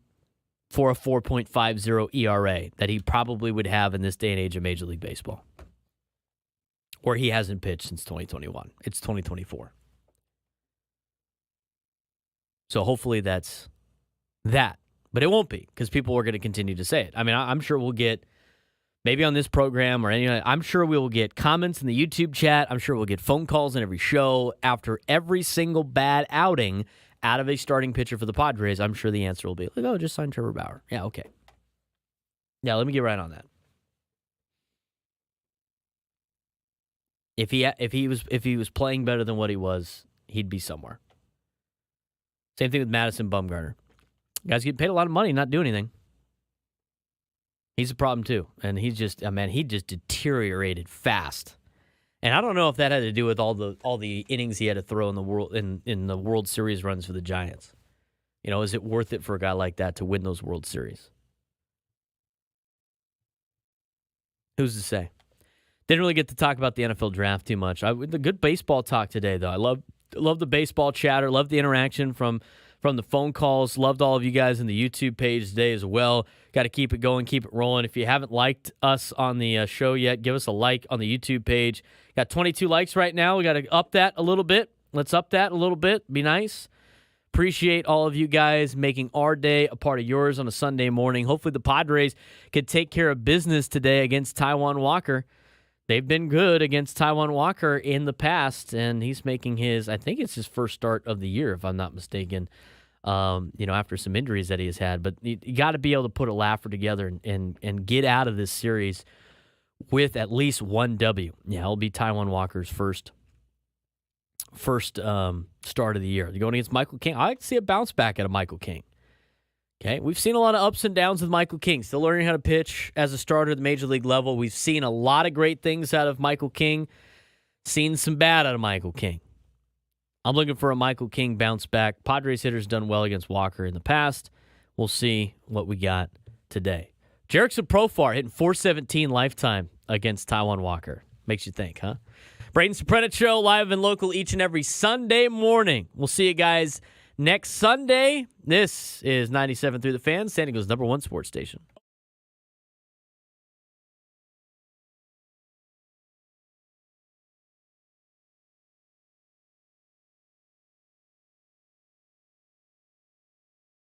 for a 4.50 ERA that he probably would have in this day and age of Major League Baseball, where he hasn't pitched since 2021. It's 2024. So hopefully that's that. But it won't be because people are going to continue to say it. I mean, I'm sure we'll get, maybe on this program or anything, I'm sure we will get comments in the YouTube chat. I'm sure we'll get phone calls in every show after every single bad outing out of a starting pitcher for the Padres. I'm sure the answer will be, like, oh, just sign Trevor Bauer. Yeah, okay. Yeah, let me get right on that. If he was playing better than what he was, he'd be somewhere. Same thing with Madison Bumgarner. Guys getting paid a lot of money, not do anything. He's a problem too, and he just deteriorated fast. And I don't know if that had to do with all the innings he had to throw in the World Series runs for the Giants. Is it worth it for a guy like that to win those World Series? Who's to say? Didn't really get to talk about the NFL draft too much. The good baseball talk today, though. I love the baseball chatter. Love the interaction from the phone calls. Loved all of you guys in the YouTube page today as well. Got to keep it going, keep it rolling. If you haven't liked us on the show yet, give us a like on the YouTube page. Got 22 likes right now. We got to up that a little bit. Let's up that a little bit. Be nice. Appreciate all of you guys making our day a part of yours on a Sunday morning. Hopefully the Padres can take care of business today against Taijuan Walker. They've been good against Taijuan Walker in the past, and he's making I think it's his first start of the year, if I'm not mistaken, after some injuries that he has had. But you got to be able to put a laugher together and get out of this series with at least one W. Yeah, it'll be Taijuan Walker's first start of the year. They're going against Michael King. I like to see a bounce back out of Michael King. Okay, we've seen a lot of ups and downs with Michael King. Still learning how to pitch as a starter at the major league level. We've seen a lot of great things out of Michael King. Seen some bad out of Michael King. I'm looking for a Michael King bounce back. Padres hitters done well against Walker in the past. We'll see what we got today. Jerickson Profar hitting .417 lifetime against Taijuan Walker. Makes you think, huh? Braden Surprenant Show, live and local each and every Sunday morning. We'll see you guys next Sunday. This is 97 Through the Fan, San Diego's #1 sports station.